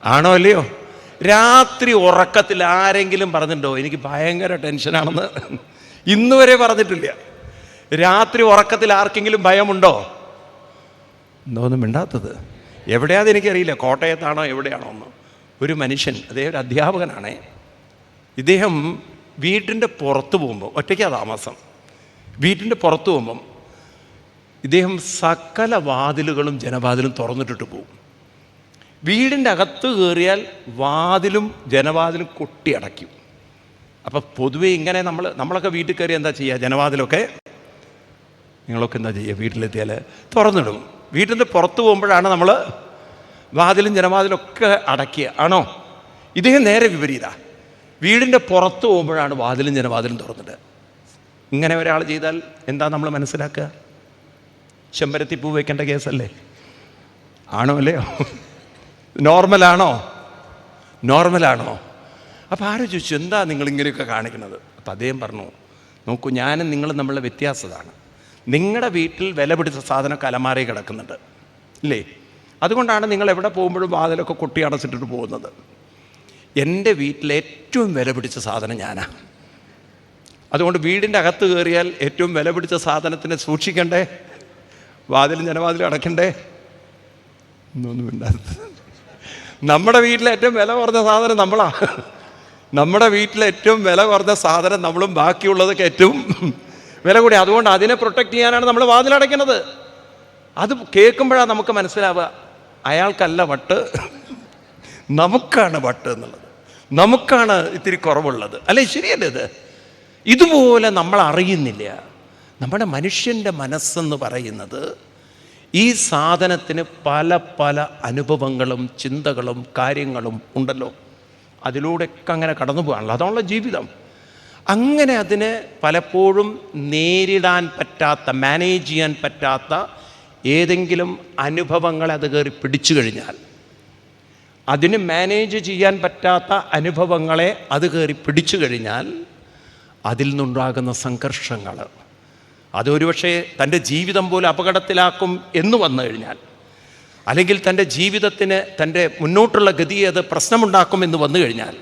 [SPEAKER 1] ആണോ അല്ലയോ? രാത്രി ഉറക്കത്തിൽ ആരെങ്കിലും പറഞ്ഞിട്ടുണ്ടോ എനിക്ക് ഭയങ്കര ടെൻഷനാണെന്ന്? ഇന്ന് വരെ പറഞ്ഞിട്ടില്ല. രാത്രി ഉറക്കത്തിൽ ആർക്കെങ്കിലും ഭയമുണ്ടോ? എന്തോന്നും മിണ്ടാത്തത്? എവിടെയാണെന്ന് എനിക്കറിയില്ല, കോട്ടയത്താണോ എവിടെയാണോ എന്ന്. ഒരു മനുഷ്യൻ, അദ്ദേഹം ഒരു അധ്യാപകനാണേ, ഇദ്ദേഹം വീട്ടിൻ്റെ പുറത്ത് പോകുമ്പോൾ, ഒറ്റയ്ക്കാണ് താമസം, വീട്ടിൻ്റെ പുറത്ത് പോകുമ്പം ഇദ്ദേഹം സകല വാതിലുകളും ജനവാതിലും തുറന്നിട്ടിട്ട് പോകും. വീടിൻ്റെ അകത്ത് കയറിയാൽ വാതിലും ജനവാതിലും കൊട്ടി അടയ്ക്കും. അപ്പം പൊതുവേ ഇങ്ങനെ നമ്മളൊക്കെ വീട്ടിൽ കയറി എന്താ ചെയ്യുക? ജനവാതിലൊക്കെ നിങ്ങളൊക്കെ എന്താ ചെയ്യുക? വീട്ടിലെത്തിയാൽ തുറന്നിടും. വീട്ടിൻ്റെ പുറത്ത് പോകുമ്പോഴാണ് നമ്മൾ വാതിലും ജനവാതിലൊക്കെ അടയ്ക്കുക. ആണോ? ഇദ്ദേഹം നേരെ വിപരീത. വീടിൻ്റെ പുറത്ത് പോകുമ്പോഴാണ് വാതിലും ജനവാതിലും തുറന്നിട്ട്. ഇങ്ങനെ ഒരാൾ ചെയ്താൽ എന്താ നമ്മൾ മനസ്സിലാക്കുക? ചെമ്പരത്തി പൂ വയ്ക്കേണ്ട കേസല്ലേ? ആണോ അല്ലയോ? നോർമലാണോ? നോർമലാണോ? അപ്പോൾ ആരും ചോദിച്ചു, എന്താ നിങ്ങളിങ്ങനെയൊക്കെ കാണിക്കുന്നത്? അപ്പം അദ്ദേഹം പറഞ്ഞു, നോക്കൂ, ഞാനും നിങ്ങളും തമ്മിലുള്ള വ്യത്യാസമാണ്. നിങ്ങളുടെ വീട്ടിൽ വില പിടിച്ച സാധനം അലമാരയിൽ കിടക്കുന്നുണ്ട് ഇല്ലേ? അതുകൊണ്ടാണ് നിങ്ങൾ എവിടെ പോകുമ്പോഴും വാതിലൊക്കെ കൊട്ടി അടച്ചിട്ടിട്ട് പോകുന്നത്. എൻ്റെ വീട്ടിൽ ഏറ്റവും വില പിടിച്ച സാധനം ഞാനാണ്. അതുകൊണ്ട് വീടിൻ്റെ അകത്ത് കയറിയാൽ ഏറ്റവും വില പിടിച്ച സാധനത്തിനെ സൂക്ഷിക്കണ്ടേ? വാതിലും ജനവാതിലും അടയ്ക്കണ്ടേ? ഒന്നും ഉണ്ടാകുന്നത്. നമ്മുടെ വീട്ടിലെ ഏറ്റവും വില കുറഞ്ഞ സാധനം നമ്മളാണ്. നമ്മുടെ വീട്ടിലെ ഏറ്റവും വില കുറഞ്ഞ സാധനം നമ്മളും ബാക്കിയുള്ളതൊക്കെ ഏറ്റവും വില കൂടി. അതുകൊണ്ട് അതിനെ പ്രൊട്ടക്റ്റ് ചെയ്യാനാണ് നമ്മൾ വാതിലടയ്ക്കുന്നത്. അത് കേൾക്കുമ്പോഴാണ് നമുക്ക് മനസ്സിലാവുക, അയാൾക്കല്ല വട്ട്, നമുക്കാണ് വട്ട് എന്നുള്ളത്, നമുക്കാണ് ഇത്തിരി കുറവുള്ളത്. അല്ലേ? ശരിയല്ലേ? ഇതുപോലെ നമ്മൾ അറിയുന്നില്ല. നമ്മുടെ മനുഷ്യൻ്റെ മനസ്സെന്ന് പറയുന്നത് ഈ സാധനത്തിന് പല പല അനുഭവങ്ങളും ചിന്തകളും കാര്യങ്ങളും ഉണ്ടല്ലോ. അതിലൂടെയൊക്കെ അങ്ങനെ കടന്നു പോകാണല്ലോ. അതാണല്ലോ ജീവിതം. അങ്ങനെ അതിന് പലപ്പോഴും നേരിടാൻ പറ്റാത്ത, മാനേജ് ചെയ്യാൻ പറ്റാത്ത ഏതെങ്കിലും അനുഭവങ്ങളെ അത് കയറി പിടിച്ചു കഴിഞ്ഞാൽ, അതിന് മാനേജ് ചെയ്യാൻ പറ്റാത്ത അനുഭവങ്ങളെ അത് കയറി പിടിച്ചു കഴിഞ്ഞാൽ അതിൽ നിന്നുണ്ടാകുന്ന സംഘർഷങ്ങൾ, അതൊരുപക്ഷെ തൻ്റെ ജീവിതം പോലെ അപകടത്തിലാക്കും എന്ന് വന്നു കഴിഞ്ഞാൽ, അല്ലെങ്കിൽ തൻ്റെ ജീവിതത്തിന്, തൻ്റെ മുന്നോട്ടുള്ള ഗതിയെ അത് പ്രശ്നമുണ്ടാക്കുമെന്ന് വന്നു കഴിഞ്ഞാൽ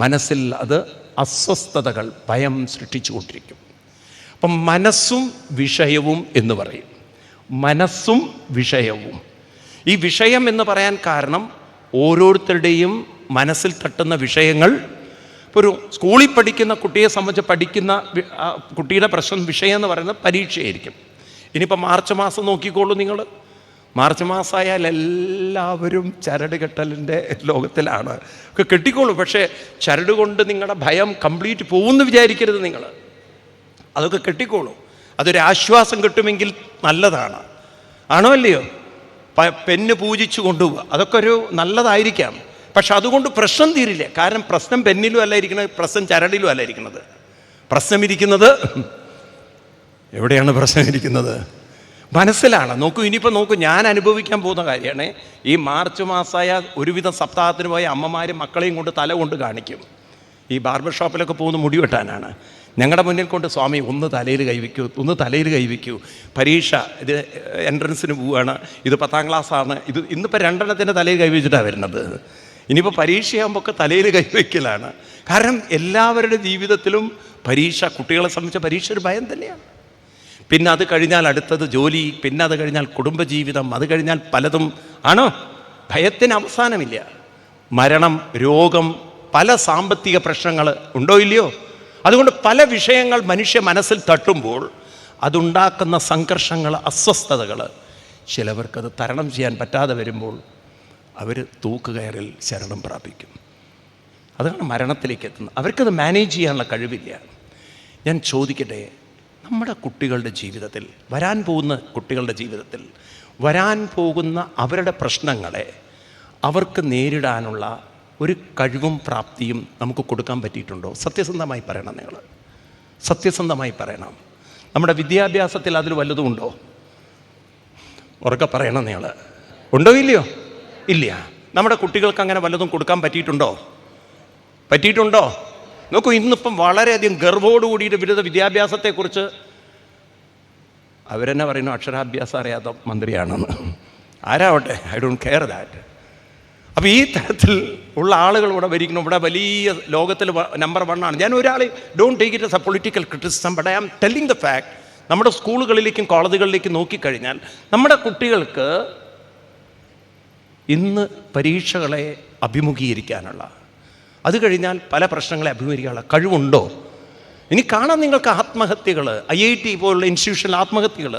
[SPEAKER 1] മനസ്സിൽ അത് അസ്വസ്ഥതകൾ, ഭയം സൃഷ്ടിച്ചു കൊണ്ടിരിക്കും. അപ്പം മനസ്സും വിഷയവും എന്ന് പറയും. മനസ്സും വിഷയവും. ഈ വിഷയം എന്ന് പറയാൻ കാരണം ഓരോരുത്തരുടെയും മനസ്സിൽ തട്ടുന്ന വിഷയങ്ങൾ. ഇപ്പോൾ ഒരു സ്കൂളിൽ പഠിക്കുന്ന കുട്ടിയെ സംബന്ധിച്ച് പഠിക്കുന്ന കുട്ടിയുടെ പ്രശ്നം വിഷയം എന്ന് പറയുന്നത് പരീക്ഷയായിരിക്കും. ഇനിയിപ്പോൾ മാർച്ച് മാസം നോക്കിക്കോളൂ നിങ്ങൾ. മാർച്ച് മാസമായാൽ എല്ലാവരും ചരട് കെട്ടലിൻ്റെ ലോകത്തിലാണ്. ഒക്കെ കെട്ടിക്കോളൂ, പക്ഷേ ചരട് കൊണ്ട് നിങ്ങളുടെ ഭയം കംപ്ലീറ്റ് പോകുമെന്ന് വിചാരിക്കരുത് നിങ്ങൾ. അതൊക്കെ കെട്ടിക്കോളൂ, അതൊരു ആശ്വാസം കിട്ടുമെങ്കിൽ നല്ലതാണ്. ആണോ അല്ലയോ? പെന്ന് പൂജിച്ചു കൊണ്ടുപോവുക, അതൊക്കെ ഒരു നല്ലതായിരിക്കാം. പക്ഷെ അതുകൊണ്ട് പ്രശ്നം തീരില്ല. കാരണം പ്രശ്നം പെന്നിലും അല്ല ഇരിക്കുന്നത്, പ്രശ്നം ചരടിലും അല്ല ഇരിക്കുന്നത്. പ്രശ്നം ഇരിക്കുന്നത് എവിടെയാണ്? പ്രശ്നം ഇരിക്കുന്നത് മനസ്സിലാണ്. നോക്കൂ, ഇനിയിപ്പോൾ നോക്കൂ, ഞാൻ അനുഭവിക്കാൻ പോകുന്ന കാര്യമാണ്. ഈ മാർച്ച് മാസമായ ഒരുവിധം സപ്താഹത്തിന് പോയ അമ്മമാരും മക്കളെയും കൊണ്ട് തല കൊണ്ട് കാണിക്കും. ഈ ബാർബർ ഷോപ്പിലൊക്കെ പോകുന്ന മുടി വെട്ടാനാണ്. ഞങ്ങളുടെ മുന്നിൽ കൊണ്ട് സ്വാമി ഒന്ന് തലയിൽ കൈവയ്ക്കൂ, ഒന്ന് തലയിൽ കൈവയ്ക്കൂ, പരീക്ഷ ഇത് എൻട്രൻസിന് പോവുകയാണ്, ഇത് 10ാം ക്ലാസ്സാണ്, ഇത് ഇന്നിപ്പോൾ 2 തലയിൽ കൈവച്ചിട്ടാണ് വരുന്നത്. ഇനിയിപ്പോൾ പരീക്ഷയാകുമ്പോൾ ഒക്കെ തലയിൽ കൈവയ്ക്കലാണ്. കാരണം എല്ലാവരുടെ ജീവിതത്തിലും പരീക്ഷ, കുട്ടികളെ സംബന്ധിച്ച പരീക്ഷ ഒരു ഭയം തന്നെയാണ്. പിന്നെ അത് കഴിഞ്ഞാൽ അടുത്തത് ജോലി, പിന്നെ അത് കഴിഞ്ഞാൽ കുടുംബജീവിതം, അത് കഴിഞ്ഞാൽ പലതും. ആണോ? ഭയത്തിന് അവസാനമില്ല. മരണം, രോഗം, പല സാമ്പത്തിക പ്രശ്നങ്ങൾ ഉണ്ടോ ഇല്ലയോ? അതുകൊണ്ട് പല വിഷയങ്ങൾ മനുഷ്യ മനസ്സിൽ തട്ടുമ്പോൾ അതുണ്ടാക്കുന്ന സംഘർഷങ്ങൾ, അസ്വസ്ഥതകൾ, ചിലവർക്കത് തരണം ചെയ്യാൻ പറ്റാതെ വരുമ്പോൾ അവർ തൂക്കുകയറിൽ ശരണം പ്രാപിക്കും. അതാണ് മരണത്തിലേക്ക് എത്തുന്നത്. അവർക്കത് മാനേജ് ചെയ്യാനുള്ള കഴിവില്ല. ഞാൻ ചോദിക്കട്ടെ, നമ്മുടെ കുട്ടികളുടെ ജീവിതത്തിൽ, വരാൻ പോകുന്ന കുട്ടികളുടെ ജീവിതത്തിൽ വരാൻ പോകുന്ന അവരുടെ പ്രശ്നങ്ങളെ അവർക്ക് നേരിടാനുള്ള ഒരു കഴിവും പ്രാപ്തിയും നമുക്ക് കൊടുക്കാൻ പറ്റിയിട്ടുണ്ടോ? സത്യസന്ധമായി പറയണം നിങ്ങൾ, സത്യസന്ധമായി പറയണം. നമ്മുടെ വിദ്യാഭ്യാസത്തിൽ അതിൽ വല്ലതും ഉണ്ടോ? ഉറക്കെ പറയണം നിങ്ങൾ. ഉണ്ടോ ഇല്ലയോ? ഇല്ല. നമ്മുടെ കുട്ടികൾക്ക് അങ്ങനെ വല്ലതും കൊടുക്കാൻ പറ്റിയിട്ടുണ്ടോ? പറ്റിയിട്ടുണ്ടോ? നോക്കൂ, ഇന്നിപ്പം വളരെയധികം ഗർവോടുകൂടിയിട്ട് ബിരുദ വിദ്യാഭ്യാസത്തെക്കുറിച്ച് അവരെന്നെ പറയുന്നു അക്ഷരാഭ്യാസം അറിയാത്ത മന്ത്രിയാണെന്ന്. ആരാവട്ടെ, ഐ ഡോണ്ട് കെയർ ദാറ്റ്. അപ്പോൾ ഈ തരത്തിൽ ഉള്ള ആളുകൾ ഇവിടെ ഭരിക്കുന്നു. ഇവിടെ വലിയ ലോകത്തിൽ നമ്പർ 1 ആണ്. ഞാൻ ഒരാളെ don't take it as a political criticism, but I am telling the fact. നമ്മുടെ സ്കൂളുകളിലേക്കും കോളേജുകളിലേക്കും നോക്കിക്കഴിഞ്ഞാൽ നമ്മുടെ കുട്ടികൾക്ക് ഇന്ന് പരീക്ഷകളെ അഭിമുഖീകരിക്കാനുള്ള, അത് കഴിഞ്ഞാൽ പല പ്രശ്നങ്ങളെ അഭിമുഖീകരിക്കാനുള്ള കഴിവുണ്ടോ? ഇനി കാണാൻ നിങ്ങൾക്ക് ആത്മഹത്യകൾ, IIT പോലുള്ള ഇൻസ്റ്റിറ്റ്യൂഷനിൽ ആത്മഹത്യകൾ,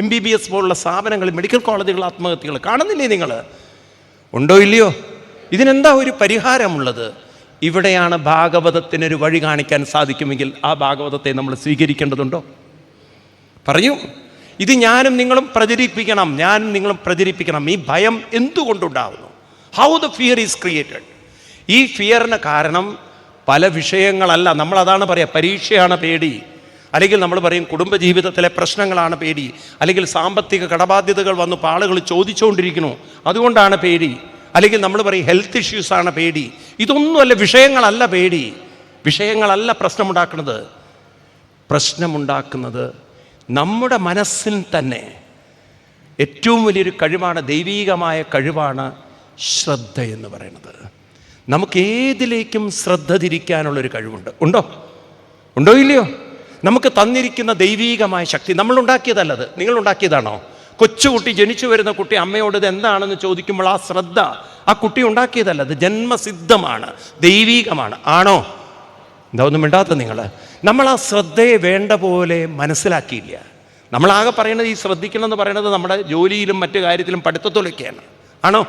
[SPEAKER 1] MBBS പോലുള്ള സ്ഥാപനങ്ങൾ, മെഡിക്കൽ കോളേജുകൾ ആത്മഹത്യകൾ കാണുന്നില്ലേ നിങ്ങൾ? ഉണ്ടോ ഇല്ലയോ? ഇതിനെന്താ ഒരു പരിഹാരമുള്ളത്? ഇവിടെയാണ് ഭാഗവതത്തിനൊരു വഴി കാണിക്കാൻ സാധിക്കുമെങ്കിൽ ആ ഭാഗവതത്തെ നമ്മൾ സ്വീകരിക്കേണ്ടതുണ്ടോ? പറയൂ. ഇത് ഞാനും നിങ്ങളും പ്രചരിപ്പിക്കണം, ഞാനും നിങ്ങളും പ്രചരിപ്പിക്കണം. ഈ ഭയം എന്തുകൊണ്ടുണ്ടാകുന്നു? How the fear is created. ഈ ഫിയറിന് കാരണം പല വിഷയങ്ങളല്ല. നമ്മളതാണ് പറയുക, പരീക്ഷയാണ് പേടി, അല്ലെങ്കിൽ നമ്മൾ പറയും കുടുംബജീവിതത്തിലെ പ്രശ്നങ്ങളാണ് പേടി, അല്ലെങ്കിൽ സാമ്പത്തിക കടബാധ്യതകൾ വന്നു ആളുകൾ ചോദിച്ചുകൊണ്ടിരിക്കുന്നു അതുകൊണ്ടാണ് പേടി, അല്ലെങ്കിൽ നമ്മൾ പറയും ഹെൽത്ത് ഇഷ്യൂസാണ് പേടി. ഇതൊന്നുമല്ല, വിഷയങ്ങളല്ല പേടി, വിഷയങ്ങളല്ല പ്രശ്നമുണ്ടാക്കുന്നത്. പ്രശ്നമുണ്ടാക്കുന്നത് നമ്മുടെ മനസ്സിൽ തന്നെ ഏറ്റവും വലിയൊരു കഴിവാണ്, ദൈവീകമായ കഴിവാണ് ശ്രദ്ധ എന്ന് പറയുന്നത്. നമുക്ക് ഏതിലേക്കും ശ്രദ്ധ തിരിക്കാനുള്ളൊരു കഴിവുണ്ട്. ഉണ്ടോ? ഉണ്ടോ ഇല്ലയോ? നമുക്ക് തന്നിരിക്കുന്ന ദൈവീകമായ ശക്തി നമ്മളുണ്ടാക്കിയതല്ലത്. നിങ്ങളുണ്ടാക്കിയതാണോ? കൊച്ചുകുട്ടി, ജനിച്ചു വരുന്ന കുട്ടി അമ്മയോട് ഇത് എന്താണെന്ന് ചോദിക്കുമ്പോൾ ആ ശ്രദ്ധ ആ കുട്ടി ഉണ്ടാക്കിയതല്ല, അത് ജന്മസിദ്ധമാണ്, ദൈവീകമാണ്. ആണോ? എന്താ ഒന്നും മിണ്ടാത്ത നിങ്ങൾ? നമ്മൾ ആ ശ്രദ്ധയെ വേണ്ട പോലെ മനസ്സിലാക്കിയില്ല. നമ്മളാകെ പറയണത് ഈ ശ്രദ്ധിക്കണം എന്ന് പറയുന്നത് നമ്മുടെ ജോലിയിലും മറ്റു കാര്യത്തിലും പഠിത്തത്തിലൊക്കെയാണ്. ആണോ?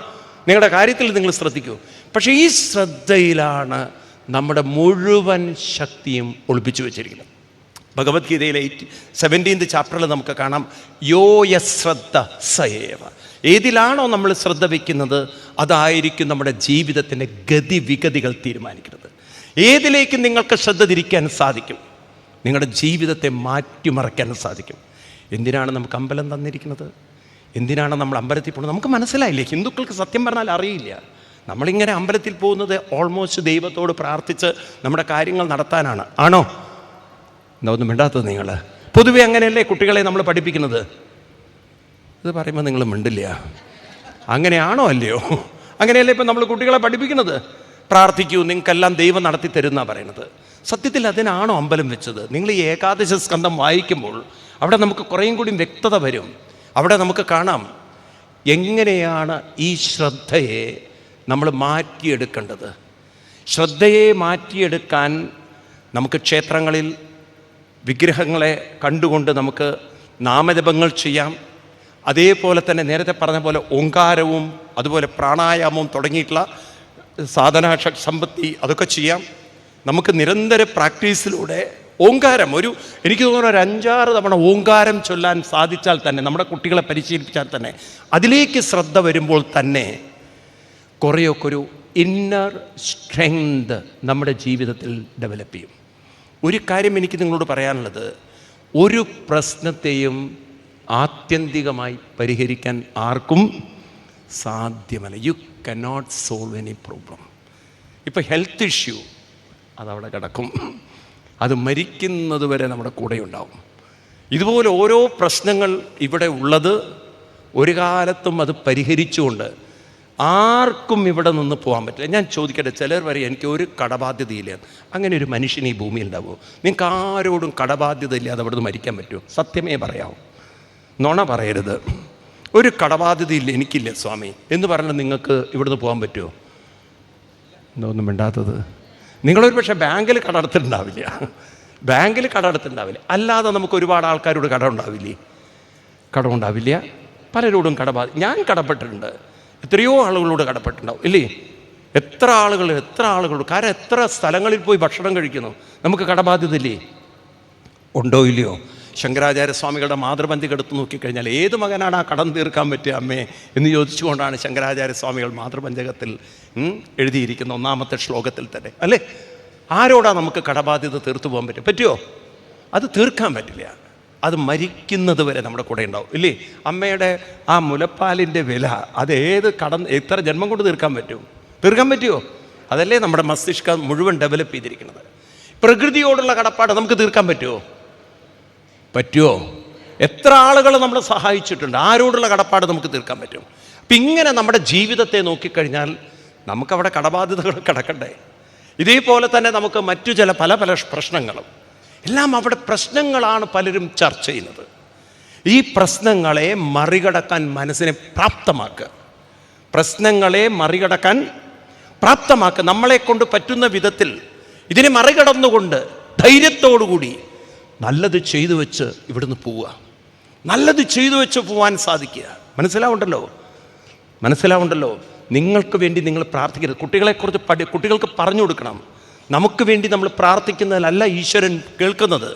[SPEAKER 1] നിങ്ങളുടെ കാര്യത്തിൽ നിങ്ങൾ ശ്രദ്ധിക്കൂ. പക്ഷേ ഈ ശ്രദ്ധയിലാണ് നമ്മുടെ മുഴുവൻ ശക്തിയും ഒളിപ്പിച്ചു വെച്ചിരിക്കുന്നത്. ഭഗവത്ഗീതയിലെ 17th ചാപ്റ്ററിൽ നമുക്ക് കാണാം, യോ യശ്രദ്ധ സയേവ. ഏതിലാണോ നമ്മൾ ശ്രദ്ധ വയ്ക്കുന്നത് അതായിരിക്കും നമ്മുടെ ജീവിതത്തിൻ്റെ ഗതിവിഗതികൾ തീരുമാനിക്കുന്നത്. ഏതിലേക്ക് നിങ്ങൾക്ക് ശ്രദ്ധ തിരിക്കാൻ സാധിക്കും, നിങ്ങളുടെ ജീവിതത്തെ മാറ്റിമറിക്കാൻ സാധിക്കും. എന്തിനാണ് നമുക്ക് അമ്പലം തന്നിരിക്കുന്നത്? എന്തിനാണ് നമ്മൾ അമ്പലത്തിൽ പോകുന്നത്? നമുക്ക് മനസ്സിലായില്ലേ? ഹിന്ദുക്കൾക്ക് സത്യം പറഞ്ഞാൽ അറിയില്ല. നമ്മളിങ്ങനെ അമ്പലത്തിൽ പോകുന്നത് ഓൾമോസ്റ്റ് ദൈവത്തോട് പ്രാർത്ഥിച്ച് നമ്മുടെ കാര്യങ്ങൾ നടത്താനാണ്. ആണോ? എന്താ ഒന്നും മിണ്ടാത്തത് നിങ്ങൾ? പൊതുവെ അങ്ങനെയല്ലേ കുട്ടികളെ നമ്മൾ പഠിപ്പിക്കുന്നത്? ഇത് പറയുമ്പോൾ നിങ്ങൾ മിണ്ടില്ല. അങ്ങനെയാണോ അല്ലയോ? അങ്ങനെയല്ലേ ഇപ്പം നമ്മൾ കുട്ടികളെ പഠിപ്പിക്കുന്നത്? പ്രാർത്ഥിക്കൂ, നിങ്ങൾക്കെല്ലാം ദൈവം നടത്തി തരുമെന്നാണ് പറയുന്നത്. സത്യത്തിൽ അതിനാണോ അമ്പലം വെച്ചത്? നിങ്ങൾ ഈ ഏകാദശ സ്കന്ധം വായിക്കുമ്പോൾ അവിടെ നമുക്ക് കുറേയും കൂടി വ്യക്തത വരും. അവിടെ നമുക്ക് കാണാം എങ്ങനെയാണ് ഈ ശ്രദ്ധയെ നമ്മൾ മാറ്റിയെടുക്കേണ്ടത്. ശ്രദ്ധയെ മാറ്റിയെടുക്കാൻ നമുക്ക് ക്ഷേത്രങ്ങളിൽ വിഗ്രഹങ്ങളെ കണ്ടുകൊണ്ട് നമുക്ക് നാമജപങ്ങൾ ചെയ്യാം. അതേപോലെ തന്നെ നേരത്തെ പറഞ്ഞ പോലെ ഓങ്കാരവും അതുപോലെ പ്രാണായാമവും തുടങ്ങിയിട്ടുള്ള സാധന സമ്പത്തി അതൊക്കെ ചെയ്യാം. നമുക്ക് നിരന്തര പ്രാക്ടീസിലൂടെ ഓങ്കാരം എനിക്ക് തോന്നുന്നു ഒരു 5-6 തവണ ഓങ്കാരം ചൊല്ലാൻ സാധിച്ചാൽ തന്നെ, നമ്മുടെ കുട്ടികളെ പരിശീലിപ്പിച്ചാൽ തന്നെ, അതിലേക്ക് ശ്രദ്ധ വരുമ്പോൾ തന്നെ കുറേയൊക്കെ ഒരു ഇന്നർ സ്ട്രെങ്ത് നമ്മുടെ ജീവിതത്തിൽ ഡെവലപ്പ് ചെയ്യും. ഒരു കാര്യം എനിക്ക് നിങ്ങളോട് പറയാനുള്ളത്, ഒരു പ്രശ്നത്തെയും ആത്യന്തികമായി പരിഹരിക്കാൻ ആർക്കും സാധ്യമല്ല. You cannot solve any problem. ഇപ്പോൾ ഹെൽത്ത് ഇഷ്യൂ അതവിടെ കിടക്കും, അത് മരിക്കുന്നത് വരെ നമ്മുടെ കൂടെ ഉണ്ടാവും. ഇതുപോലെ ഓരോ പ്രശ്നങ്ങൾ ഇവിടെ ഉള്ളത് ഒരു കാലത്തും അത് പരിഹരിച്ചുകൊണ്ട് ആർക്കും ഇവിടെ നിന്ന് പോകാൻ പറ്റില്ല. ഞാൻ ചോദിക്കട്ടെ, ചിലർ പറയും എനിക്ക് ഒരു കടബാധ്യതയില്ല. അങ്ങനെ ഒരു മനുഷ്യൻ ഈ ഭൂമിയിൽ ഉണ്ടാവുമോ? നിങ്ങൾക്ക് ആരോടും കടബാധ്യത ഇല്ലാതെ അവിടെ നിന്ന് മരിക്കാൻ പറ്റുമോ? സത്യമേ പറയാവൂ, നുണ പറയരുത്. ഒരു കടബാധ്യതയില്ല, എനിക്കില്ല സ്വാമി എന്ന് പറഞ്ഞാൽ നിങ്ങൾക്ക് ഇവിടുന്ന് പോകാൻ പറ്റുമോ? ഒന്നും മിണ്ടാത്തത്. നിങ്ങളൊരു പക്ഷേ ബാങ്കിൽ കടമെടുത്തിട്ടുണ്ടാവില്ല, അല്ലാതെ നമുക്ക് ഒരുപാട് ആൾക്കാരോട് കടമുണ്ടാവില്ല. പലരോടും ഞാൻ കടപ്പെട്ടിട്ടുണ്ട്, എത്രയോ ആളുകളോട് കടപ്പെട്ടിട്ടുണ്ടാവും ഇല്ലേ? എത്ര ആളുകളോട്. കാരണം എത്ര സ്ഥലങ്ങളിൽ പോയി ഭക്ഷണം കഴിക്കുന്നു, നമുക്ക് കടബാധ്യത ഇല്ലേ? ഉണ്ടോ ഇല്ലയോ? ശങ്കരാചാര്യസ്വാമികളുടെ മാതൃപഞ്ചിക എടുത്ത് നോക്കിക്കഴിഞ്ഞാൽ ഏത് മകനാണ് ആ കടം തീർക്കാൻ പറ്റുക അമ്മേ എന്ന് ചോദിച്ചുകൊണ്ടാണ് ശങ്കരാചാര്യസ്വാമികൾ മാതൃപഞ്ചകത്തിൽ എഴുതിയിരിക്കുന്ന 1-ാമത്തെ ശ്ലോകത്തിൽ തന്നെ, അല്ലേ? ആരോടാ നമുക്ക് കടബാധ്യത തീർത്തു പോകാൻ പറ്റുമോ? അത് തീർക്കാൻ പറ്റില്ല. അത് മരിക്കുന്നത് വരെ നമ്മുടെ കൂടെ ഉണ്ടാവും ഇല്ലേ? അമ്മയുടെ ആ മുലപ്പാലിൻ്റെ വില അത് എത്ര ജന്മം കൊണ്ട് തീർക്കാൻ പറ്റുമോ? അതല്ലേ നമ്മുടെ മസ്തിഷ്കം മുഴുവൻ ഡെവലപ്പ് ചെയ്തിരിക്കുന്നത്. പ്രകൃതിയോടുള്ള കടപ്പാട് നമുക്ക് തീർക്കാൻ പറ്റുമോ? എത്ര ആളുകൾ നമ്മളെ സഹായിച്ചിട്ടുണ്ട്, ആരോടുള്ള കടപ്പാട് നമുക്ക് തീർക്കാൻ പറ്റും? അപ്പം ഇങ്ങനെ നമ്മുടെ ജീവിതത്തെ നോക്കിക്കഴിഞ്ഞാൽ നമുക്കവിടെ കടബാധ്യതകൾ കിടക്കണ്ടേ? ഇതേപോലെ തന്നെ നമുക്ക് മറ്റു പല പ്രശ്നങ്ങളും എല്ലാം അവിടെ പ്രശ്നങ്ങളാണ് പലരും ചർച്ച ചെയ്യുന്നത്. ഈ പ്രശ്നങ്ങളെ മറികടക്കാൻ മനസ്സിനെ പ്രാപ്തമാക്കുക. നമ്മളെ കൊണ്ട് പറ്റുന്ന വിധത്തിൽ ഇതിനെ മറികടന്നുകൊണ്ട് ധൈര്യത്തോടുകൂടി നല്ലത് ചെയ്തു വെച്ച് ഇവിടുന്ന് പോവുക, നല്ലത് ചെയ്തു വെച്ച് പോകാൻ സാധിക്കുക. മനസ്സിലാവുണ്ടല്ലോ? നിങ്ങൾക്ക് വേണ്ടി നിങ്ങൾ പ്രാർത്ഥിക്കരുത്. കുട്ടികളെക്കുറിച്ച് കുട്ടികൾക്ക് പറഞ്ഞു കൊടുക്കണം, നമുക്ക് വേണ്ടി നമ്മൾ പ്രാർത്ഥിക്കുന്നതിലല്ല ഈശ്വരൻ കേൾക്കുന്നത്.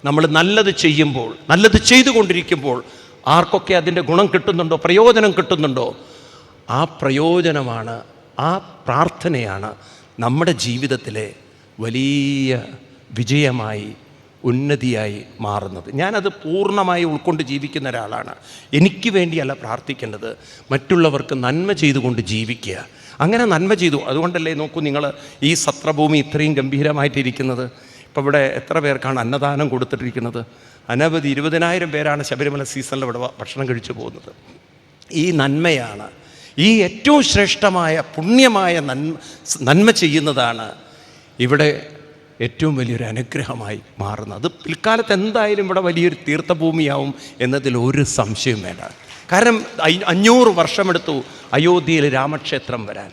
[SPEAKER 1] നമ്മൾ നല്ലത് ചെയ്യുമ്പോൾ, നല്ലത് ചെയ്തുകൊണ്ടിരിക്കുമ്പോൾ ആർക്കൊക്കെ അതിൻ്റെ ഗുണം കിട്ടുന്നുണ്ടോ, പ്രയോജനം കിട്ടുന്നുണ്ടോ, ആ പ്രയോജനമാണ്, ആ പ്രാർത്ഥനയാണ് നമ്മുടെ ജീവിതത്തിലെ വലിയ വിജയമായി, ഉന്നതിയായി മാറുന്നത്. ഞാനത് പൂർണ്ണമായി ഉൾക്കൊണ്ട് ജീവിക്കുന്ന ഒരാളാണ്. എനിക്ക് വേണ്ടിയല്ല പ്രാർത്ഥിക്കേണ്ടത്, മറ്റുള്ളവർക്ക് നന്മ ചെയ്തുകൊണ്ട് ജീവിക്കുക. അങ്ങനെ നന്മ ചെയ്തു. അതുകൊണ്ടല്ലേ നോക്കൂ, നിങ്ങൾ ഈ സത്രഭൂമി ഇത്രയും ഗംഭീരമായിട്ടിരിക്കുന്നത്. ഇപ്പോൾ ഇവിടെ എത്ര പേർക്കാണ് അന്നദാനം കൊടുത്തിട്ടിരിക്കുന്നത്? അനവധി 20,000 പേരാണ് ശബരിമല സീസണിൽ ഇവിടെ ഭക്ഷണം കഴിച്ചു പോകുന്നത്. ഈ നന്മയാണ്, ഈ ഏറ്റവും ശ്രേഷ്ഠമായ പുണ്യമായ നന്മ ചെയ്യുന്നതാണ് ഇവിടെ ഏറ്റവും വലിയൊരു അനുഗ്രഹമായി മാറുന്നത്. അത് പിൽക്കാലത്ത് എന്തായാലും ഇവിടെ വലിയൊരു തീർത്ഥഭൂമിയാവും എന്നതിൽ ഒരു സംശയം വേണ്ട. കാരണം 500 വർഷമെടുത്തു അയോധ്യയിൽ രാമക്ഷേത്രം വരാൻ.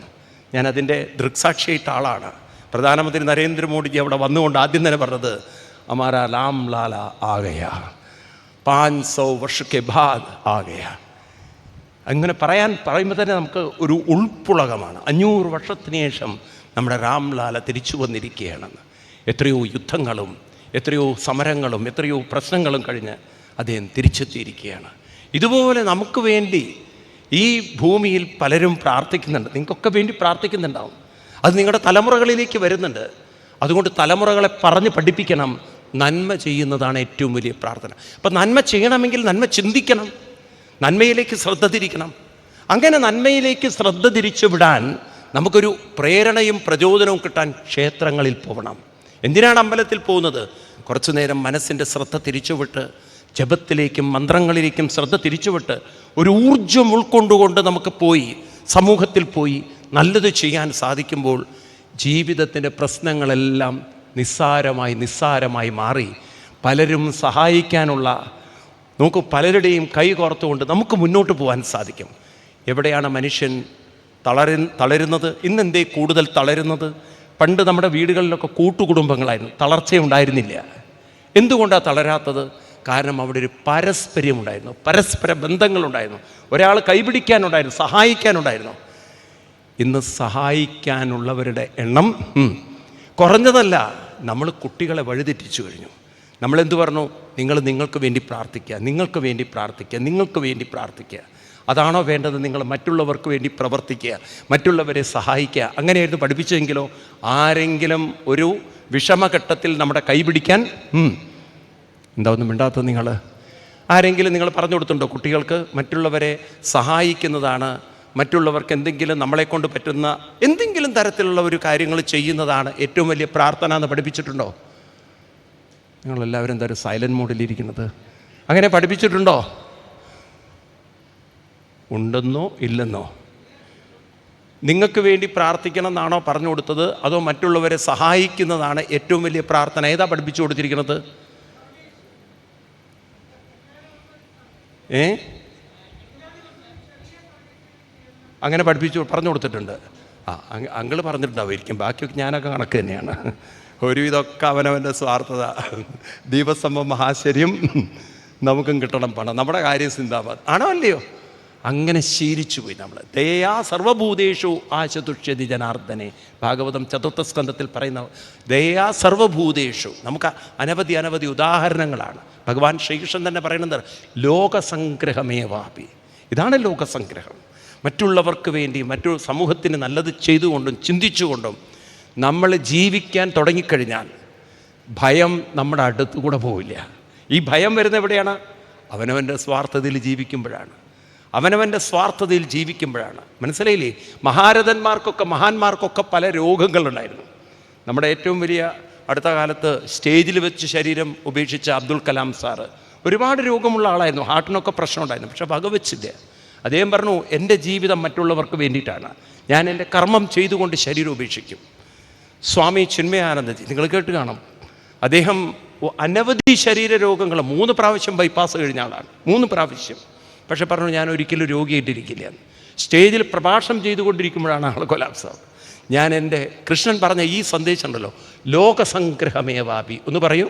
[SPEAKER 1] ഞാനതിൻ്റെ ദൃക്സാക്ഷിയായിട്ട ആളാണ്. പ്രധാനമന്ത്രി നരേന്ദ്രമോദിജി അവിടെ വന്നുകൊണ്ട് ആദ്യം തന്നെ പറഞ്ഞത് ഹമാരാ രാം ലാല ആ ഗയാ, 500 വർഷ കെ ബാദ് ആ ഗയാ. അങ്ങനെ പറയുമ്പോൾ തന്നെ നമുക്ക് ഒരു ഉൾപ്പുളകമാണ്. 500 വർഷത്തിന് ശേഷം നമ്മുടെ രാംലാല തിരിച്ചു വന്നിരിക്കുകയാണെന്ന്. എത്രയോ യുദ്ധങ്ങളും എത്രയോ സമരങ്ങളും എത്രയോ പ്രശ്നങ്ങളും കഴിഞ്ഞ് അദ്ദേഹം തിരിച്ചെത്തിയിരിക്കുകയാണ്. ഇതുപോലെ നമുക്ക് വേണ്ടി ഈ ഭൂമിയിൽ പലരും പ്രാർത്ഥിക്കുന്നുണ്ട്. നിങ്ങൾക്കൊക്കെ വേണ്ടി പ്രാർത്ഥിക്കുന്നുണ്ടാവും. അത് നിങ്ങളുടെ തലമുറകളിലേക്ക് വരുന്നുണ്ട്. അതുകൊണ്ട് തലമുറകളെ പറഞ്ഞ് പഠിപ്പിക്കണം. നന്മ ചെയ്യുന്നതാണ് ഏറ്റവും വലിയ പ്രാർത്ഥന. അപ്പം നന്മ ചെയ്യണമെങ്കിൽ നന്മ ചിന്തിക്കണം, നന്മയിലേക്ക് ശ്രദ്ധ തിരിക്കണം. അങ്ങനെ നന്മയിലേക്ക് ശ്രദ്ധ തിരിച്ചു വിടാൻ നമുക്കൊരു പ്രേരണയും പ്രചോദനവും കിട്ടാൻ ക്ഷേത്രങ്ങളിൽ പോകണം. എന്തിനാണ് അമ്പലത്തിൽ പോകുന്നത്? കുറച്ചു നേരം മനസ്സിൻ്റെ ശ്രദ്ധ തിരിച്ചുവിട്ട് ജപത്തിലേക്കും മന്ത്രങ്ങളിലേക്കും ശ്രദ്ധ തിരിച്ചുവിട്ട് ഒരു ഊർജം ഉൾക്കൊണ്ടുകൊണ്ട് നമുക്ക് പോയി സമൂഹത്തിൽ പോയി നല്ലത് ചെയ്യാൻ സാധിക്കുമ്പോൾ ജീവിതത്തിൻ്റെ പ്രശ്നങ്ങളെല്ലാം നിസ്സാരമായി മാറി പലരും സഹായിക്കാനുള്ള നമുക്ക് പലരുടെയും കൈ കോർത്തുകൊണ്ട് നമുക്ക് മുന്നോട്ട് പോകാൻ സാധിക്കും. എവിടെയാണ് മനുഷ്യൻ തളരുന്നത്? ഇന്നെന്തേ കൂടുതൽ തളരുന്നത്? പണ്ട് നമ്മുടെ വീടുകളിലൊക്കെ കൂട്ടുകുടുംബങ്ങളായിരുന്നു, തളർച്ചയുണ്ടായിരുന്നില്ല. എന്തുകൊണ്ടാണ് തളരാത്തത്? കാരണം അവിടെ ഒരു പാരസ്പര്യമുണ്ടായിരുന്നു, പരസ്പര ബന്ധങ്ങളുണ്ടായിരുന്നു, ഒരാൾ കൈപിടിക്കാനുണ്ടായിരുന്നു, സഹായിക്കാനുണ്ടായിരുന്നു. ഇന്ന് സഹായിക്കാനുള്ളവരുടെ എണ്ണം കുറഞ്ഞതല്ല. നമ്മൾ കുട്ടികളെ വഴിതെറ്റിച്ചു കഴിഞ്ഞു. നമ്മളെന്തു പറഞ്ഞു? നിങ്ങൾക്ക് വേണ്ടി പ്രാർത്ഥിക്കുക, നിങ്ങൾക്ക് വേണ്ടി പ്രാർത്ഥിക്കുക, നിങ്ങൾക്ക് വേണ്ടി പ്രാർത്ഥിക്കുക. അതാണോ വേണ്ടത്? നിങ്ങൾ മറ്റുള്ളവർക്ക് വേണ്ടി പ്രവർത്തിക്കുക, മറ്റുള്ളവരെ സഹായിക്കുക. അങ്ങനെയായിരുന്നു പഠിപ്പിച്ചെങ്കിലോ ആരെങ്കിലും ഒരു വിഷമഘട്ടത്തിൽ നമ്മുടെ കൈപിടിക്കാൻ എന്താ ഒന്നും മിണ്ടാത്തത്? ആരെങ്കിലും നിങ്ങൾ പറഞ്ഞു കൊടുത്തിട്ടുണ്ടോ കുട്ടികൾക്ക്? മറ്റുള്ളവരെ സഹായിക്കുന്നതാണ്, മറ്റുള്ളവർക്ക് എന്തെങ്കിലും നമ്മളെക്കൊണ്ട് പറ്റുന്ന എന്തെങ്കിലും തരത്തിലുള്ള ഒരു കാര്യങ്ങൾ ചെയ്യുന്നതാണ് ഏറ്റവും വലിയ പ്രാർത്ഥന എന്ന് പഠിപ്പിച്ചിട്ടുണ്ടോ? നിങ്ങളെല്ലാവരും എന്താ ഒരു സൈലൻറ്റ് മോഡിലിരിക്കുന്നത്? അങ്ങനെ പഠിപ്പിച്ചിട്ടുണ്ടോ? ഉണ്ടെന്നോ ഇല്ലെന്നോ? നിങ്ങൾക്ക് വേണ്ടി പ്രാർത്ഥിക്കണം എന്നാണോ പറഞ്ഞു കൊടുത്തത്? അതോ മറ്റുള്ളവരെ സഹായിക്കുന്നതാണ് ഏറ്റവും വലിയ പ്രാർത്ഥന? ഏതാ പഠിപ്പിച്ചു കൊടുത്തിരിക്കുന്നത്? അങ്ങനെ പറഞ്ഞു കൊടുത്തിട്ടുണ്ട്. അങ്കിള് പറഞ്ഞിട്ടുണ്ടാവുമായിരിക്കും, ബാക്കിയൊക്കെ ഞാനൊക്കെ കണക്ക് തന്നെയാണ്. ഒരുവിധമൊക്കെ അവനവൻ്റെ സ്വാർത്ഥത. ദീപസ്തംഭം മഹാശ്ചര്യം, നമുക്കും കിട്ടണം പണം, നമ്മുടെ കാര്യം സിന്ദാബാദ് ആണോ അല്ലയോ? അങ്ങനെ ശീലിച്ചു പോയി നമ്മൾ. ദയാ സർവഭൂതേഷു ആശതുഷ്യതി ജനാർദ്ദനെ. ഭാഗവതം 4ാം സ്കന്ധത്തിൽ പറയുന്ന ദയാ സർവഭൂതേഷു. നമുക്ക് അനവധി ഉദാഹരണങ്ങളാണ്. ഭഗവാൻ ശ്രീകൃഷ്ണൻ തന്നെ പറയുന്നത് ലോകസംഗ്രഹമേവാപി. ഇതാണ് ലോകസംഗ്രഹം. മറ്റുള്ളവർക്ക് വേണ്ടി, മറ്റു സമൂഹത്തിന് നല്ലത് ചെയ്തുകൊണ്ടും ചിന്തിച്ചുകൊണ്ടും നമ്മൾ ജീവിക്കാൻ തുടങ്ങിക്കഴിഞ്ഞാൽ ഭയം നമ്മുടെ അടുത്തുകൂടെ പോവില്ല. ഈ ഭയം വരുന്ന എവിടെയാണ്? അവനവൻ്റെ സ്വാർത്ഥതയിൽ ജീവിക്കുമ്പോഴാണ്. മനസ്സിലായില്ലേ? മഹാന്മാർക്കൊക്കെ പല രോഗങ്ങളുണ്ടായിരുന്നു. നമ്മുടെ ഏറ്റവും വലിയ അടുത്ത കാലത്ത് സ്റ്റേജിൽ വെച്ച് ശരീരം ഉപേക്ഷിച്ച അബ്ദുൽ കലാം സാറ് ഒരുപാട് രോഗമുള്ള ആളായിരുന്നു, ഹാർട്ടിനൊക്കെ പ്രശ്നം ഉണ്ടായിരുന്നു. പക്ഷെ വകവെച്ചില്ല. അദ്ദേഹം പറഞ്ഞു, എൻ്റെ ജീവിതം മറ്റുള്ളവർക്ക് വേണ്ടിയിട്ടാണ്, ഞാൻ എൻ്റെ കർമ്മം ചെയ്തുകൊണ്ട് ശരീരം ഉപേക്ഷിക്കും. സ്വാമി ചിന്മയാനന്ദജി നിങ്ങൾ കേട്ട് കാണും. അദ്ദേഹം അനവധി ശരീര രോഗങ്ങൾ 3 പ്രാവശ്യം ബൈപ്പാസ് കഴിഞ്ഞ ആളാണ്, 3 പ്രാവശ്യം. പക്ഷെ പറഞ്ഞു, ഞാൻ ഒരിക്കലും രോഗിയായിട്ടിരിക്കില്ല. സ്റ്റേജിൽ പ്രഭാഷണം ചെയ്തുകൊണ്ടിരിക്കുമ്പോഴാണ് ആൾ കൊലാപ്സ് ആവുന്നത്. ഞാൻ എൻ്റെ കൃഷ്ണൻ പറഞ്ഞ ഈ സന്ദേശം ഉണ്ടല്ലോ, ലോകസംഗ്രഹമേവാപി. ഒന്ന് പറയൂ,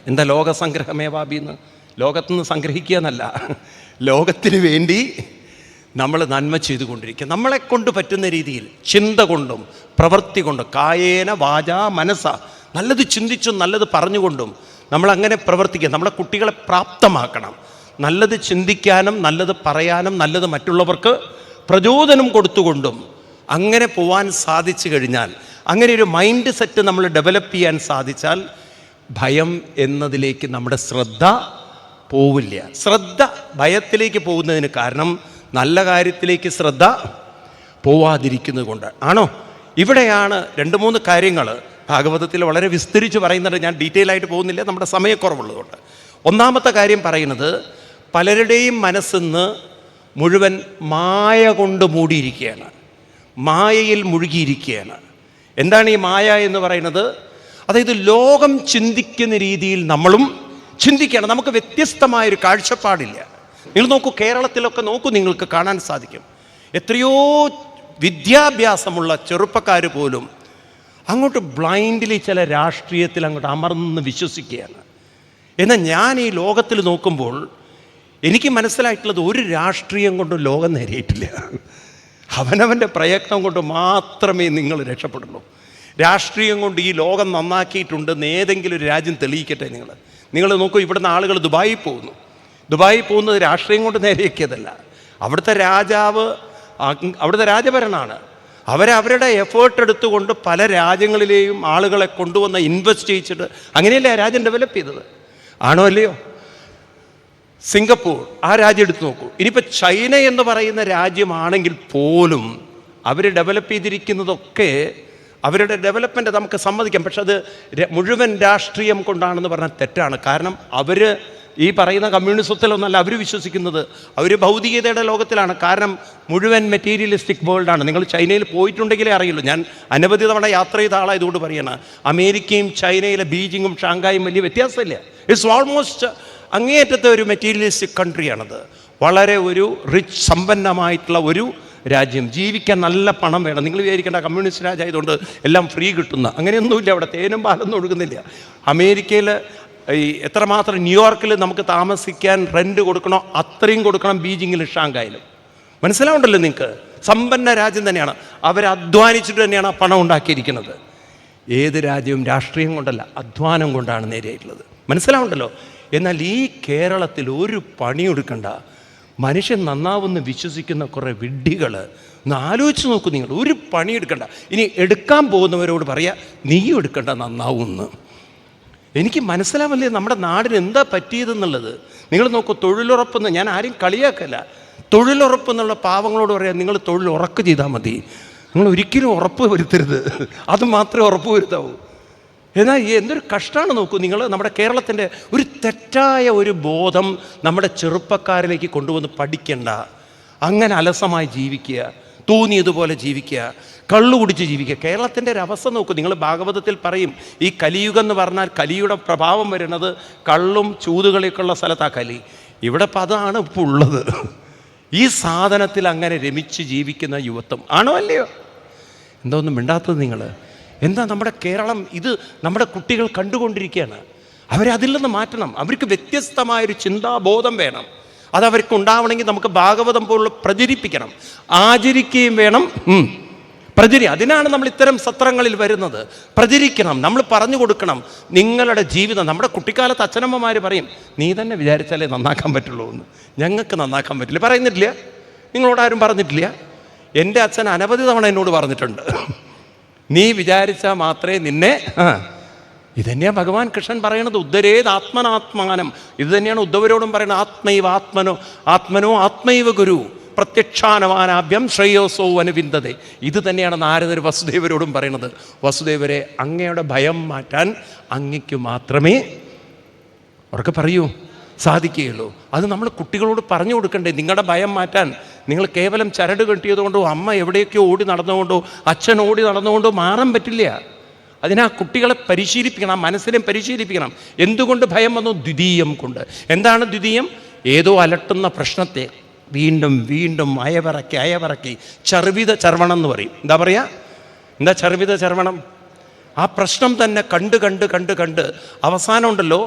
[SPEAKER 1] എന്താ ലോകസംഗ്രഹമേവാപി എന്ന്? ലോകത്തുനിന്ന് സംഗ്രഹിക്കുക എന്നല്ല, ലോകത്തിന് വേണ്ടി നമ്മൾ നന്മ ചെയ്തുകൊണ്ടിരിക്കുക. നമ്മളെക്കൊണ്ട് പറ്റുന്ന രീതിയിൽ ചിന്ത കൊണ്ടും പ്രവൃത്തി കൊണ്ടും, കായേന വാച മനസ്സ, നല്ലത് ചിന്തിച്ചും നല്ലത് പറഞ്ഞുകൊണ്ടും നമ്മളങ്ങനെ പ്രവർത്തിക്കുക. നമ്മളെ കുട്ടികളെ പ്രാപ്തമാക്കണം നല്ലത് ചിന്തിക്കാനും നല്ലത് പറയാനും നല്ലത് മറ്റുള്ളവർക്ക് പ്രചോദനം കൊടുത്തുകൊണ്ടും. അങ്ങനെ പോവാൻ സാധിച്ചു കഴിഞ്ഞാൽ, അങ്ങനെ ഒരു മൈൻഡ് സെറ്റ് നമ്മൾ ഡെവലപ്പ് ചെയ്യാൻ സാധിച്ചാൽ ഭയം എന്നതിലേക്ക് നമ്മുടെ ശ്രദ്ധ പോവില്ല. ശ്രദ്ധ ഭയത്തിലേക്ക് പോകുന്നതിന് കാരണം നല്ല കാര്യത്തിലേക്ക് ശ്രദ്ധ പോവാതിരിക്കുന്നത് കൊണ്ട് ആണോ? ഇവിടെയാണ് 2-3 കാര്യങ്ങൾ ഭാഗവതത്തിൽ വളരെ വിസ്തരിച്ച് പറയുന്നുണ്ട്. ഞാൻ ഡീറ്റെയിൽ ആയിട്ട് പോകുന്നില്ല, നമ്മുടെ സമയക്കുറവുള്ളതുകൊണ്ട്. ഒന്നാമത്തെ കാര്യം പറയുന്നത്, പലരുടെയും മനസ്സിന്ന് മുഴുവൻ മായ കൊണ്ട് മൂടിയിരിക്കുകയാണ്, മായയിൽ മുഴുകിയിരിക്കുകയാണ്. എന്താണ് ഈ മായ എന്ന് പറയുന്നത്? അതായത് ലോകം ചിന്തിക്കുന്ന രീതിയിൽ നമ്മളും ചിന്തിക്കണം. നമുക്ക് വ്യത്യസ്തമായൊരു കാഴ്ചപ്പാടില്ല. നിങ്ങൾ നോക്കൂ, കേരളത്തിലൊക്കെ നോക്കൂ, നിങ്ങൾക്ക് കാണാൻ സാധിക്കും എത്രയോ വിദ്യാഭ്യാസമുള്ള ചെറുപ്പക്കാർ പോലും അങ്ങോട്ട് ബ്ലൈൻഡ്ലി ചില രാഷ്ട്രീയത്തിൽ അങ്ങോട്ട് അമർന്ന് വിശ്വസിക്കുകയാണ്. എന്നാൽ ഞാൻ ഈ ലോകത്തിൽ നോക്കുമ്പോൾ എനിക്ക് മനസ്സിലായിട്ടുള്ളത്, ഒരു രാഷ്ട്രീയം കൊണ്ടും ലോകം നേരിയിട്ടില്ല. അവനവൻ്റെ പ്രയത്നം കൊണ്ട് മാത്രമേ നിങ്ങൾ രക്ഷപ്പെടുള്ളൂ. രാഷ്ട്രീയം കൊണ്ട് ഈ ലോകം നന്നാക്കിയിട്ടുണ്ടെന്ന് ഏതെങ്കിലും ഒരു രാജ്യം തെളിയിക്കട്ടെ. നിങ്ങൾ നോക്കൂ, ഇവിടുന്ന് ആളുകൾ ദുബായിൽ പോകുന്നു. ദുബായിൽ പോകുന്നത് രാഷ്ട്രീയം കൊണ്ട് നേരെയാക്കിയതല്ല. അവിടുത്തെ രാജാവ്, അവിടുത്തെ രാജഭരണമാണ്. അവരവരുടെ എഫേർട്ട് എടുത്തുകൊണ്ട് പല രാജ്യങ്ങളിലെയും ആളുകളെ കൊണ്ടുവന്ന് ഇൻവെസ്റ്റ് ചെയ്യിച്ചിട്ട് അങ്ങനെയല്ലേ ആ രാജ്യം ഡെവലപ്പ് ചെയ്തത്? ആണോ അല്ലയോ? സിംഗപ്പൂർ, ആ രാജ്യം എടുത്തു നോക്കൂ. ഇനിയിപ്പോൾ ചൈന എന്ന് പറയുന്ന രാജ്യമാണെങ്കിൽ പോലും അവർ ഡെവലപ്പ് ചെയ്തിരിക്കുന്നതൊക്കെ അവരുടെ ഡെവലപ്മെൻറ്റ് നമുക്ക് സമ്മതിക്കാം. പക്ഷെ അത് മുഴുവൻ രാഷ്ട്രീയം കൊണ്ടാണെന്ന് പറഞ്ഞാൽ തെറ്റാണ്. കാരണം അവർ ഈ പറയുന്ന കമ്മ്യൂണിസത്തിലൊന്നല്ല അവർ വിശ്വസിക്കുന്നത്, അവർ ഭൗതികതയുടെ ലോകത്തിലാണ്. കാരണം മുഴുവൻ മെറ്റീരിയലിസ്റ്റിക് വേൾഡാണ്. നിങ്ങൾ ചൈനയിൽ പോയിട്ടുണ്ടെങ്കിലേ അറിയുള്ളൂ. ഞാൻ അനവധി തവണ യാത്ര ചെയ്ത ആളായതുകൊണ്ട് പറയണം, അമേരിക്കയും ചൈനയിലെ ബീജിങ്ങും ഷാങ്കായും വലിയ വ്യത്യാസമില്ല. ഇറ്റ്സ് ഓൾമോസ്റ്റ് അങ്ങേയറ്റത്തെ ഒരു മെറ്റീരിയലിസ്റ്റിക് കൺട്രിയാണത്. വളരെ ഒരു റിച്ച് സമ്പന്നമായിട്ടുള്ള ഒരു രാജ്യം. ജീവിക്കാൻ നല്ല പണം വേണം. നിങ്ങൾ വിചാരിക്കേണ്ട കമ്മ്യൂണിസ്റ്റ് രാജ്യമായതുകൊണ്ട് എല്ലാം ഫ്രീ കിട്ടുന്ന അങ്ങനെയൊന്നുമില്ല. അവിടെ തേനും പാലൊന്നും ഒഴുകുന്നില്ല. അമേരിക്കയിൽ ഈ എത്രമാത്രം ന്യൂയോർക്കിൽ നമുക്ക് താമസിക്കാൻ റെൻറ്റ് കൊടുക്കണോ അത്രയും കൊടുക്കണം ബീജിങ്ങിലും ഷാങ്കായിലും. മനസ്സിലാവുണ്ടല്ലോ നിങ്ങൾക്ക്? സമ്പന്ന രാജ്യം തന്നെയാണ്. അവർ അധ്വാനിച്ചിട്ട് തന്നെയാണ് ആ പണം ഉണ്ടാക്കിയിരിക്കുന്നത്. ഏത് രാജ്യവും രാഷ്ട്രീയം കൊണ്ടല്ല, അധ്വാനം കൊണ്ടാണ് നേരെയായിട്ടുള്ളത്. മനസ്സിലാവുണ്ടല്ലോ? എന്നാൽ ഈ കേരളത്തിൽ ഒരു പണിയെടുക്കണ്ട, മനുഷ്യൻ നന്നാവുമെന്ന് വിശ്വസിക്കുന്ന കുറേ വിഡ്ഢികൾ. ഒന്ന് ആലോചിച്ച് നോക്കൂ നിങ്ങൾ. ഒരു പണിയെടുക്കണ്ട. ഇനി എടുക്കാൻ പോകുന്നവരോട് പറയാ നീയും എടുക്കണ്ട, നന്നാവുമെന്ന്. എനിക്ക് മനസ്സിലാവല്ലേ നമ്മുടെ നാടിന് എന്താ പറ്റിയതെന്നുള്ളത്. നിങ്ങൾ നോക്കൂ, തൊഴിലുറപ്പെന്ന് ഞാൻ ആരും കളിയാക്കല്ല. തൊഴിലുറപ്പെന്നുള്ള പാവങ്ങളോട് പറയാം, നിങ്ങൾ തൊഴിൽ ഉറക്ക് ചെയ്താൽ മതി, നിങ്ങൾ ഒരിക്കലും ഉറപ്പ് വരുത്തരുത്, അത് മാത്രമേ ഉറപ്പ് വരുത്താവൂ. എന്നാൽ എന്തൊരു കഷ്ടമാണ് നോക്കൂ നിങ്ങൾ. നമ്മുടെ കേരളത്തിൻ്റെ ഒരു തെറ്റായ ഒരു ബോധം നമ്മുടെ ചെറുപ്പക്കാരിലേക്ക് കൊണ്ടുവന്ന് പഠിക്കണ്ട, അങ്ങനെ അലസമായി ജീവിക്കുക, തോന്നിയതുപോലെ ജീവിക്കുക, കള്ളു കുടിച്ച് ജീവിക്കുക. കേരളത്തിൻ്റെ ഒരു അവസ്ഥ നോക്കൂ നിങ്ങൾ. ഭാഗവതത്തിൽ പറയും, ഈ കലിയുഗം എന്ന് പറഞ്ഞാൽ കലിയുടെ പ്രഭാവം വരുന്നത് കള്ളും ചൂതുകളിയൊക്കെയുള്ള സ്ഥലത്താണ് കലി. ഇവിടെ ഇപ്പം അതാണ് ഇപ്പോൾ ഉള്ളത്. ഈ സാധനത്തിൽ അങ്ങനെ രമിച്ച് ജീവിക്കുന്ന യുവത്വം ആണോ അല്ലയോ? എന്താ ഒന്നും മിണ്ടാത്തത് നിങ്ങൾ? എന്താ നമ്മുടെ കേരളം ഇത് നമ്മുടെ കുട്ടികൾ കണ്ടുകൊണ്ടിരിക്കുകയാണ്. അവരതിൽ നിന്ന് മാറ്റണം. അവർക്ക് വ്യത്യസ്തമായൊരു ചിന്താബോധം വേണം. അതവർക്ക് ഉണ്ടാവണമെങ്കിൽ നമുക്ക് ഭാഗവതം പോലുള്ള പ്രചരിപ്പിക്കണം, ആചരിക്കുകയും വേണം. അതിനാണ് നമ്മൾ ഇത്തരം സത്രങ്ങളിൽ വരുന്നത്. പ്രചരിക്കണം, നമ്മൾ പറഞ്ഞു കൊടുക്കണം. നിങ്ങളുടെ ജീവിതം, നമ്മുടെ കുട്ടിക്കാലത്ത് അച്ഛനമ്മമാർ പറയും, നീ തന്നെ വിചാരിച്ചാലേ നന്നാക്കാൻ പറ്റുള്ളൂ എന്ന്. ഞങ്ങൾക്ക് നന്നാക്കാൻ പറ്റില്ല. പറയുന്നിട്ടില്ല? നിങ്ങളോടാരും പറഞ്ഞിട്ടില്ല? എൻ്റെ അച്ഛൻ അനവധി തവണ എന്നോട് പറഞ്ഞിട്ടുണ്ട്, നീ വിചാരിച്ചാൽ മാത്രമേ നിന്നെ. ഇതന്നെയാണ് ഭഗവാൻ കൃഷ്ണൻ പറയണത്, ഉദ്ധരേത് ആത്മനാത്മാനം. ഇത് തന്നെയാണ് ഉദ്ധവരോടും പറയുന്നത്, ആത്മൈവ ആത്മനോ ആത്മൈവ ഗുരു പ്രത്യക്ഷാനവാനാഭ്യം ശ്രേയോസോ അനുവിന്ദതേ. ഇത് തന്നെയാണ് നാരദർ വസുദേവരോടും പറയുന്നത്. വസുദേവരെ, അങ്ങയുടെ ഭയം മാറ്റാൻ അങ്ങയ്ക്ക് മാത്രമേ അവർക്ക് പറയൂ സാധിക്കുകയുള്ളൂ. അത് നമ്മൾ കുട്ടികളോട് പറഞ്ഞു കൊടുക്കണ്ടേ? നിങ്ങളുടെ ഭയം മാറ്റാൻ നിങ്ങൾ കേവലം ചരട് കെട്ടിയതുകൊണ്ടോ അമ്മ എവിടെയൊക്കെയോ ഓടി നടന്നുകൊണ്ടോ അച്ഛൻ ഓടി നടന്നുകൊണ്ടോ മാറാൻ പറ്റില്ല. അതിനാ കുട്ടികളെ പരിശീലിപ്പിക്കണം, ആ മനസ്സിനെ പരിശീലിപ്പിക്കണം. എന്തുകൊണ്ട് ഭയം വന്നു? ദ്വിതീയം കൊണ്ട്. എന്താണ് ദ്വിതീയം? ഏതോ അലട്ടുന്ന പ്രശ്നത്തെ വീണ്ടും വീണ്ടും അയവിറക്കി ചർവിത ചർവണം എന്ന് പറയും. എന്താ പറയുക? എന്താ ചർവിത ചർവണം? ആ പ്രശ്നം തന്നെ കണ്ട് അവസാനം ഉണ്ടല്ലോ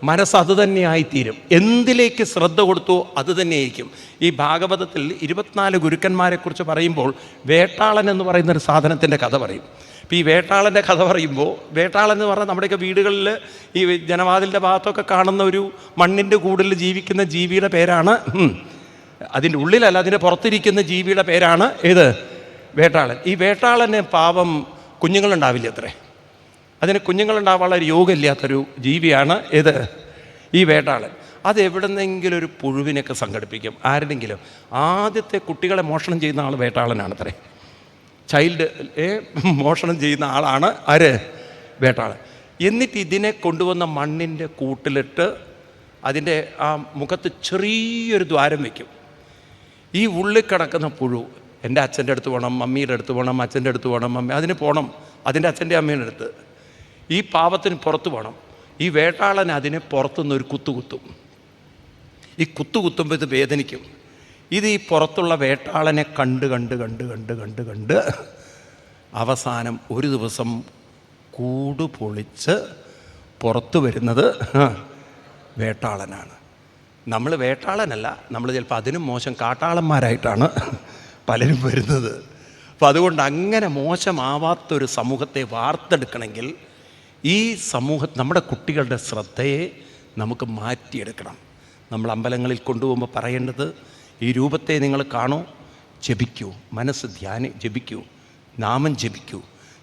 [SPEAKER 1] മനസ്സ് അത് തന്നെയായിത്തീരും. എന്തിലേക്ക് ശ്രദ്ധ കൊടുത്തോ അത് തന്നെയായിരിക്കും. ഈ ഭാഗവതത്തിൽ 24 ഗുരുക്കന്മാരെക്കുറിച്ച് പറയുമ്പോൾ വേട്ടാളൻ എന്ന് പറയുന്നൊരു സാധനത്തിൻ്റെ കഥ പറയും. ഇപ്പോൾ ഈ വേട്ടാളൻ്റെ കഥ പറയുമ്പോൾ, വേട്ടാളൻ എന്ന് പറഞ്ഞാൽ നമ്മുടെയൊക്കെ വീടുകളിൽ ഈ ജനവാതിലിൻ്റെ ഭാഗത്തൊക്കെ കാണുന്ന ഒരു മണ്ണിൻ്റെ കൂടിൽ ജീവിക്കുന്ന ജീവിയുടെ പേരാണ്. അതിൻ്റെ ഉള്ളിലല്ല, അതിൻ്റെ പുറത്തിരിക്കുന്ന ജീവിയുടെ പേരാണ് ഏത്? വേട്ടാളൻ. ഈ വേട്ടാളന് പാവം കുഞ്ഞുങ്ങളുണ്ടാവില്ല അത്രേ. അതിന് കുഞ്ഞുങ്ങളുണ്ടാവാനുള്ള ഒരു യോഗമില്ലാത്തൊരു ജീവിയാണ് ഏത്? ഈ വേട്ടാളൻ. അത് എവിടെന്നെങ്കിലും ഒരു പുഴുവിനൊക്കെ സംഘടിപ്പിക്കും, ആരുടെങ്കിലും. ആദ്യത്തെ കുട്ടികളെ മോഷണം ചെയ്യുന്ന ആൾ വേട്ടാളനാണത്രേ. ചൈൽഡ് മോഷണം ചെയ്യുന്ന ആളാണ് ആര്? വേട്ടാളൻ. എന്നിട്ട് ഇതിനെ കൊണ്ടുവന്ന മണ്ണിൻ്റെ കൂട്ടിലിട്ട് അതിൻ്റെ ആ മുഖത്ത് ചെറിയൊരു ദ്വാരം വയ്ക്കും. ഈ ഉള്ളിൽ കിടക്കുന്ന പുഴു എൻ്റെ അച്ഛൻ്റെ അടുത്ത് പോകണം, മമ്മിയുടെ അടുത്ത് പോകണം, അച്ഛൻ്റെ അടുത്ത് പോകണം, മമ്മി അതിന് പോകണം, അതിൻ്റെ അച്ഛൻ്റെ അമ്മയുടെ അടുത്ത്. ഈ പാവത്തിന് പുറത്ത് പോകണം. ഈ വേട്ടാളൻ അതിനെ പുറത്തുനിന്നൊരു കുത്തും. ഈ കുത്തുമ്പോൾ ഇത് വേദനിക്കും. ഇത് ഈ പുറത്തുള്ള വേട്ടാളനെ കണ്ട് അവസാനം ഒരു ദിവസം കൂട് പൊളിച്ച് പുറത്തു വരുന്നത് വേട്ടാളനാണ്. നമ്മൾ വേട്ടാളനല്ല, നമ്മൾ ചിലപ്പോൾ അതിനും മോശം കാട്ടാളന്മാരായിട്ടാണ് പലരും വരുന്നത്. അപ്പോൾ അതുകൊണ്ട് അങ്ങനെ മോശമാവാത്തൊരു സമൂഹത്തെ വാർത്തെടുക്കണമെങ്കിൽ ഈ നമ്മുടെ കുട്ടികളുടെ ശ്രദ്ധയെ നമുക്ക് മാറ്റിയെടുക്കണം. നമ്മൾ അമ്പലങ്ങളിൽ കൊണ്ടുപോകുമ്പോൾ പറയേണ്ടത്, ഈ രൂപത്തെ നിങ്ങൾ കാണൂ, ജപിക്കൂ, മനസ്സ് ജപിക്കൂ, നാമം ജപിക്കൂ.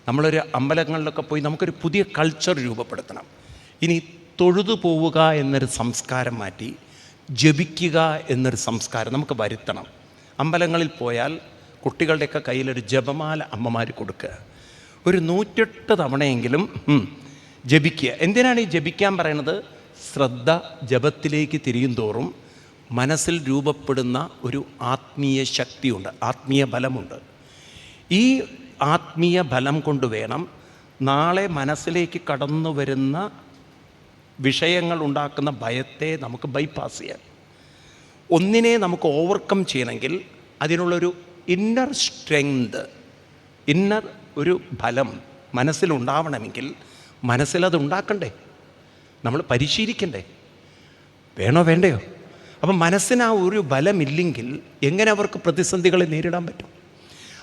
[SPEAKER 1] നമ്മളൊരു അമ്പലങ്ങളിലൊക്കെ പോയി നമുക്കൊരു പുതിയ കൾച്ചർ രൂപപ്പെടുത്തണം. ഇനി തൊഴുതു പോവുക എന്നൊരു സംസ്കാരം മാറ്റി ജപിക്കുക എന്നൊരു സംസ്കാരം നമുക്ക് വരുത്തണം. അമ്പലങ്ങളിൽ പോയാൽ കുട്ടികളുടെയൊക്കെ കയ്യിലൊരു ജപമാല അമ്മമാർ കൊടുക്കുക. ഒരു 108 തവണയെങ്കിലും ജപിക്കുക. എന്തിനാണ് ഈ ജപിക്കാൻ പറയണത്? ശ്രദ്ധ ജപത്തിലേക്ക് തിരിയും തോറും മനസ്സിൽ രൂപപ്പെടുന്ന ഒരു ആത്മീയ ശക്തിയുണ്ട്, ആത്മീയ ബലമുണ്ട്. ഈ ആത്മീയ ബലം കൊണ്ട് വേണം നാളെ മനസ്സിലേക്ക് കടന്നു വരുന്ന വിഷയങ്ങൾ ഉണ്ടാക്കുന്ന ഭയത്തെ നമുക്ക് ബൈപ്പാസ് ചെയ്യാൻ. ഒന്നിനെ നമുക്ക് ഓവർകം ചെയ്യണമെങ്കിൽ അതിനുള്ളൊരു ഇന്നർ സ്ട്രെങ്ത്, ഇന്നർ ഒരു ബലം മനസ്സിലുണ്ടാവണമെങ്കിൽ മനസ്സിലത് ഉണ്ടാക്കണ്ടേ, നമ്മൾ പരിശീലിക്കണ്ടേ, വേണോ വേണ്ടയോ? അപ്പം മനസ്സിന് ആ ഒരു ബലമില്ലെങ്കിൽ എങ്ങനെ അവർക്ക് പ്രതിസന്ധികളെ നേരിടാൻ പറ്റും?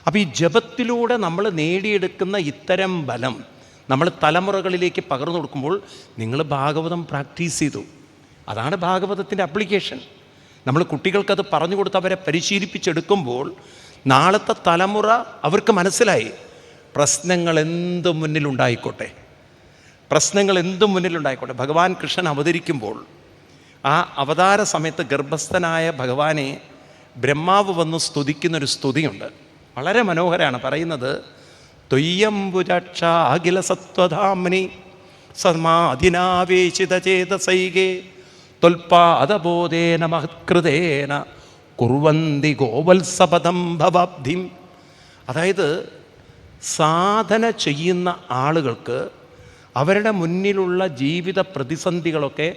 [SPEAKER 1] അപ്പോൾ ഈ ജപത്തിലൂടെ നമ്മൾ നേടിയെടുക്കുന്ന ഇത്തരം ബലം നമ്മൾ തലമുറകളിലേക്ക് പകർന്നു കൊടുക്കുമ്പോൾ, നിങ്ങൾ ഭാഗവതം പ്രാക്ടീസ് ചെയ്തു, അതാണ് ഭാഗവതത്തിൻ്റെ അപ്ലിക്കേഷൻ. നമ്മൾ കുട്ടികൾക്കത് പറഞ്ഞു കൊടുത്ത് അവരെ പരിശീലിപ്പിച്ചെടുക്കുമ്പോൾ നാളത്തെ തലമുറ അവർക്ക് മനസ്സിലായി പ്രശ്നങ്ങൾ എന്തും മുന്നിലുണ്ടായിക്കോട്ടെ, പ്രശ്നങ്ങൾ എന്തും മുന്നിലുണ്ടായിക്കോട്ടെ. ഭഗവാൻ കൃഷ്ണൻ അവതരിക്കുമ്പോൾ ആ അവതാര സമയത്ത് ഗർഭസ്ഥനായ ഭഗവാനെ ബ്രഹ്മാവ് വന്ന് സ്തുതിക്കുന്നൊരു സ്തുതിയുണ്ട്, വളരെ മനോഹരമാണ്. പറയുന്നത് ത്വയ്യംബുജാക്ഷാഖില സത്വധാമ്നി സമാധിനാവേശിതചേതസൈകേ ത്വൽപാദബോധേന മഹത്കൃതേന കുർവന്തി ഗോവത്സപദം ഭവാബ്ധിം. അതായത് സാധന ചെയ്യുന്ന ആളുകൾക്ക് അവരുടെ മുന്നിലുള്ള ജീവിത പ്രതിസന്ധികളൊക്കെ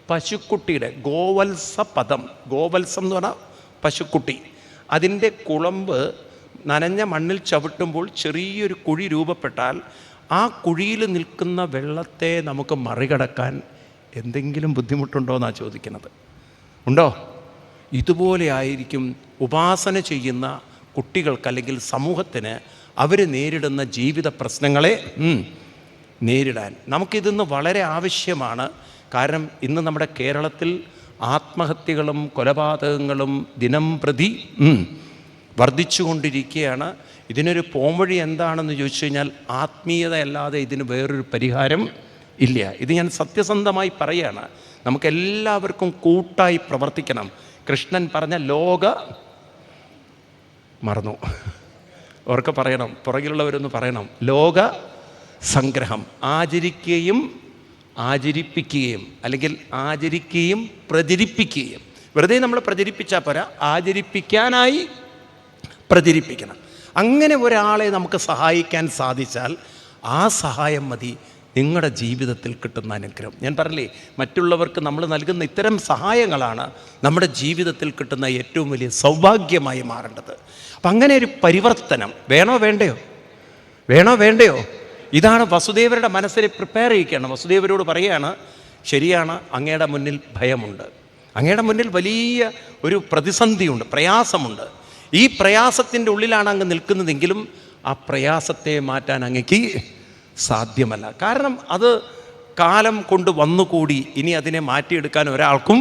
[SPEAKER 1] പശുക്കുട്ടിയുടെ ഗോവത്സപദം, ഗോവത്സം എന്ന് പറഞ്ഞാൽ പശുക്കുട്ടി, അതിൻ്റെ കുളമ്പ് നനഞ്ഞ മണ്ണിൽ ചവിട്ടുമ്പോൾ ചെറിയൊരു കുഴി രൂപപ്പെട്ടാൽ ആ കുഴിയിൽ നിൽക്കുന്ന വെള്ളത്തെ നമുക്ക് മറികടക്കാൻ എന്തെങ്കിലും ബുദ്ധിമുട്ടുണ്ടോ എന്നാണ് ചോദിക്കുന്നത്. ഉണ്ടോ? ഇതുപോലെ ആയിരിക്കും ഉപാസന ചെയ്യുന്ന കുട്ടികൾക്ക് അല്ലെങ്കിൽ സമൂഹത്തിന് അവർ നേരിടുന്ന ജീവിത പ്രശ്നങ്ങളെ നേരിടാൻ നമുക്കിതിന്ന് വളരെ ആവശ്യമാണ്. കാരണം ഇന്ന് നമ്മുടെ കേരളത്തിൽ ആത്മഹത്യകളും കൊലപാതകങ്ങളും ദിനം പ്രതി വർദ്ധിച്ചുകൊണ്ടിരിക്കുകയാണ്. ഇതിനൊരു പോംവഴി എന്താണെന്ന് ചോദിച്ചു കഴിഞ്ഞാൽ ആത്മീയതയല്ലാതെ ഇതിന് വേറൊരു പരിഹാരം ഇല്ല. ഇത് ഞാൻ സത്യസന്ധമായി പറയുകയാണ്. നമുക്കെല്ലാവർക്കും കൂട്ടായി പ്രവർത്തിക്കണം. കൃഷ്ണൻ പറഞ്ഞ മറന്നു, അവർക്ക് പറയണം, പുറകിലുള്ളവരൊന്ന് പറയണം, ലോക സംഗ്രഹം, ആചരിക്കുകയും ആചരിപ്പിക്കുകയും, അല്ലെങ്കിൽ ആചരിക്കുകയും പ്രചരിപ്പിക്കുകയും. വെറുതെ നമ്മൾ പ്രചരിപ്പിച്ചാൽ പോരാ, ആചരിപ്പിക്കാനായി പ്രചരിപ്പിക്കണം. അങ്ങനെ ഒരാളെ നമുക്ക് സഹായിക്കാൻ സാധിച്ചാൽ ആ സഹായം മതി നിങ്ങളുടെ ജീവിതത്തിൽ കിട്ടുന്ന അനുഗ്രഹം. ഞാൻ പറഞ്ഞില്ലേ, മറ്റുള്ളവർക്ക് നമ്മൾ നൽകുന്ന ഇത്തരം സഹായങ്ങളാണ് നമ്മുടെ ജീവിതത്തിൽ കിട്ടുന്ന ഏറ്റവും വലിയ സൗഭാഗ്യമായി മാറേണ്ടത്. അപ്പം അങ്ങനെ ഒരു പരിവർത്തനം വേണോ വേണ്ടയോ, വേണോ വേണ്ടയോ? ഇതാണ് വസുദേവരുടെ മനസ്സിനെ പ്രിപ്പയർ ചെയ്യിക്കുകയാണ്. വസുദേവരോട് പറയുകയാണ്, ശരിയാണ്, അങ്ങയുടെ മുന്നിൽ ഭയമുണ്ട്, അങ്ങയുടെ മുന്നിൽ വലിയ ഒരു പ്രതിസന്ധിയുണ്ട്, പ്രയാസമുണ്ട്. ഈ പ്രയാസത്തിൻ്റെ ഉള്ളിലാണ് അങ്ങ് നിൽക്കുന്നതെങ്കിലും ആ പ്രയാസത്തെ മാറ്റാൻ അങ്ങക്ക് സാധ്യമല്ല. കാരണം അത് കാലം കൊണ്ട് വന്നുകൂടി, ഇനി അതിനെ മാറ്റിയെടുക്കാൻ ഒരാൾക്കും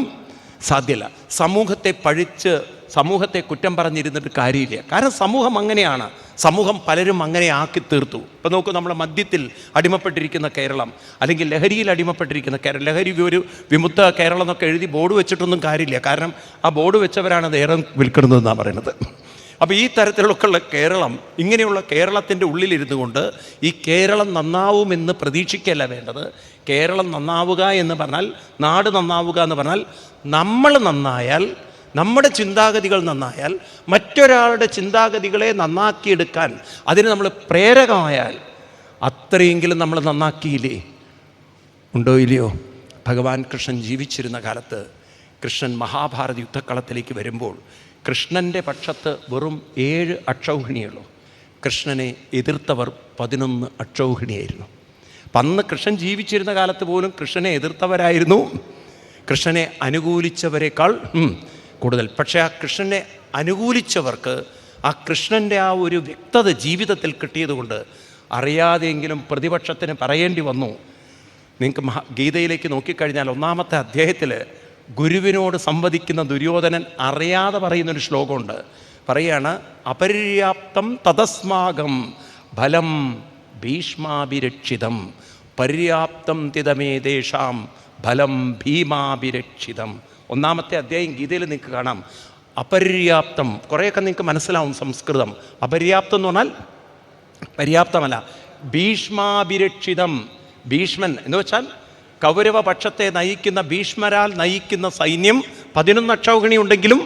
[SPEAKER 1] സാധ്യമല്ല. സമൂഹത്തെ പഴിച്ച് സമൂഹത്തെ കുറ്റം പറഞ്ഞിരുന്നിട്ട് കാര്യമില്ല. കാരണം സമൂഹം അങ്ങനെയാണ്, സമൂഹം പലരും അങ്ങനെ ആക്കി തീർത്തു. ഇപ്പം നോക്കൂ, നമ്മളെ മദ്യത്തിൽ അടിമപ്പെട്ടിരിക്കുന്ന കേരളം, അല്ലെങ്കിൽ ലഹരിയിൽ അടിമപ്പെട്ടിരിക്കുന്ന കേരളം, ലഹരി ഒരു വിമുക്ത കേരളം എന്നൊക്കെ എഴുതി ബോർഡ് വെച്ചിട്ടൊന്നും കാര്യമില്ല. കാരണം ആ ബോർഡ് വെച്ചവരാണ് അത് ഏറെ വിൽക്കുന്നതെന്നാണ് പറയുന്നത്. അപ്പോൾ ഈ തരത്തിലുള്ള കേരളം, ഇങ്ങനെയുള്ള കേരളത്തിൻ്റെ ഉള്ളിലിരുന്നു കൊണ്ട് ഈ കേരളം നന്നാവുമെന്ന് പ്രതീക്ഷിക്കല്ല വേണ്ടത്. കേരളം നന്നാവുക എന്ന് പറഞ്ഞാൽ, നാട് നന്നാവുക എന്ന് പറഞ്ഞാൽ, നമ്മൾ നന്നായാൽ, നമ്മുടെ ചിന്താഗതികൾ നന്നായാൽ, മറ്റൊരാളുടെ ചിന്താഗതികളെ നന്നാക്കിയെടുക്കാൻ അതിന് നമ്മൾ പ്രേരകമായാൽ അത്രയെങ്കിലും നമ്മൾ നന്നാക്കിയില്ലേ? ഉണ്ടോ ഇല്ലയോ? ഭഗവാൻ കൃഷ്ണൻ ജീവിച്ചിരുന്ന കാലത്ത് കൃഷ്ണൻ മഹാഭാരത യുദ്ധക്കളത്തിലേക്ക് വരുമ്പോൾ കൃഷ്ണൻ്റെ പക്ഷത്ത് വെറും 7 അക്ഷൗഹിണിയുള്ളൂ. കൃഷ്ണനെ എതിർത്തവർ 11 അക്ഷൗഹിണിയായിരുന്നു. അപ്പം അന്ന് കൃഷ്ണൻ ജീവിച്ചിരുന്ന കാലത്ത് പോലും കൃഷ്ണനെ എതിർത്തവരായിരുന്നു കൃഷ്ണനെ അനുകൂലിച്ചവരെക്കാൾ കൂടുതൽ. പക്ഷേ ആ കൃഷ്ണനെ അനുകൂലിച്ചവർക്ക് ആ കൃഷ്ണൻ്റെ ആ ഒരു വ്യക്തത ജീവിതത്തിൽ കിട്ടിയതുകൊണ്ട് അറിയാതെയെങ്കിലും പ്രതിപക്ഷത്തിന് പറയേണ്ടി വന്നു. നിങ്ങൾക്ക് ഗീതയിലേക്ക് നോക്കിക്കഴിഞ്ഞാൽ 1-ാമത്തെ അധ്യായത്തിൽ ഗുരുവിനോട് സംവദിക്കുന്ന ദുര്യോധനൻ അറിയാതെ പറയുന്നൊരു ശ്ലോകമുണ്ട്. പറയാണ്, അപര്യാപ്തം തതസ്മാകം ഫലം ഭീഷ്മാഭിരക്ഷിതം പര്യാപ്തം തിതമേതേഷാം ഫലം ഭീമാഭിരക്ഷിതം. 1-ാമത്തെ അധ്യായം ഗീതയിൽ നിങ്ങൾക്ക് കാണാം. അപര്യാപ്തം, കുറേയൊക്കെ നിങ്ങൾക്ക് മനസ്സിലാവും സംസ്കൃതം. അപര്യാപ്തം എന്ന് പറഞ്ഞാൽ പര്യാപ്തമല്ല, ഭീഷ്മാഭിരക്ഷിതം. ഭീഷ്മൻ എന്ന് വെച്ചാൽ കൗരവപക്ഷത്തെ നയിക്കുന്ന, ഭീഷ്മരാൽ നയിക്കുന്ന സൈന്യം 11 അക്ഷൗഹിണി ഉണ്ടെങ്കിലും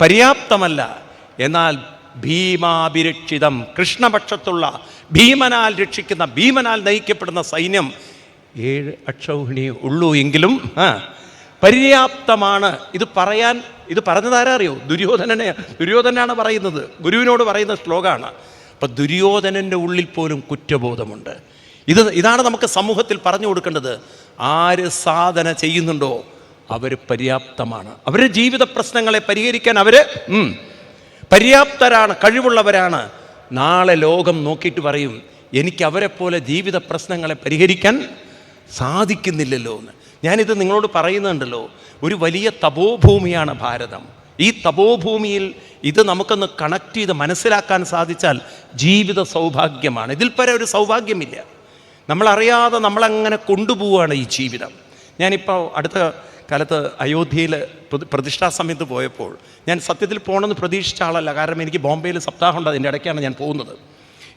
[SPEAKER 1] പര്യാപ്തമല്ല. എന്നാൽ ഭീമാഭിരക്ഷിതം, കൃഷ്ണപക്ഷത്തുള്ള ഭീമനാൽ രക്ഷിക്കുന്ന, ഭീമനാൽ നയിക്കപ്പെടുന്ന സൈന്യം 7 അക്ഷൗഹിണിയേ ഉള്ളൂ എങ്കിലും പര്യാപ്തമാണ്. ഇത് പറയാൻ, ഇത് പറഞ്ഞതാരാ അറിയോ? ദുര്യോധനാണ് പറയുന്നത്, ഗുരുവിനോട് പറയുന്ന ശ്ലോകമാണ്. അപ്പം ദുര്യോധനൻ്റെ ഉള്ളിൽ പോലും കുറ്റബോധമുണ്ട്. ഇതാണ് നമുക്ക് സമൂഹത്തിൽ പറഞ്ഞു കൊടുക്കേണ്ടത്. ആര് സാധന ചെയ്യുന്നുണ്ടോ അവർ പര്യാപ്തമാണ്. അവരുടെ ജീവിത പ്രശ്നങ്ങളെ പരിഹരിക്കാൻ അവർ പര്യാപ്തരാണ്, കഴിവുള്ളവരാണ്. നാളെ ലോകം നോക്കിയിട്ട് പറയും, എനിക്ക് അവരെപ്പോലെ ജീവിത പ്രശ്നങ്ങളെ പരിഹരിക്കാൻ സാധിക്കുന്നില്ലല്ലോ എന്ന്. ഞാനിത് നിങ്ങളോട് പറയുന്നുണ്ടല്ലോ, ഒരു വലിയ തപോഭൂമിയാണ് ഭാരതം. ഈ തപോഭൂമിയിൽ ഇത് നമുക്കൊന്ന് കണക്ട് ചെയ്ത് മനസ്സിലാക്കാൻ സാധിച്ചാൽ ജീവിത സൗഭാഗ്യമാണ്. ഇതിൽ പരം ഒരു സൗഭാഗ്യമില്ല. നമ്മളറിയാതെ നമ്മളങ്ങനെ കൊണ്ടുപോവുകയാണ് ഈ ജീവിതം. ഞാനിപ്പോൾ അടുത്ത കാലത്ത് അയോധ്യയിൽ പ്രതിഷ്ഠാ സമയത്ത് പോയപ്പോൾ, ഞാൻ സത്യത്തിൽ പോകണമെന്ന് പ്രതീക്ഷിച്ച ആളല്ല. കാരണം എനിക്ക് ബോംബെയിൽ സപ്താഹം ഉണ്ട്, അതിൻ്റെ ഇടയ്ക്കാണ് ഞാൻ പോകുന്നത്.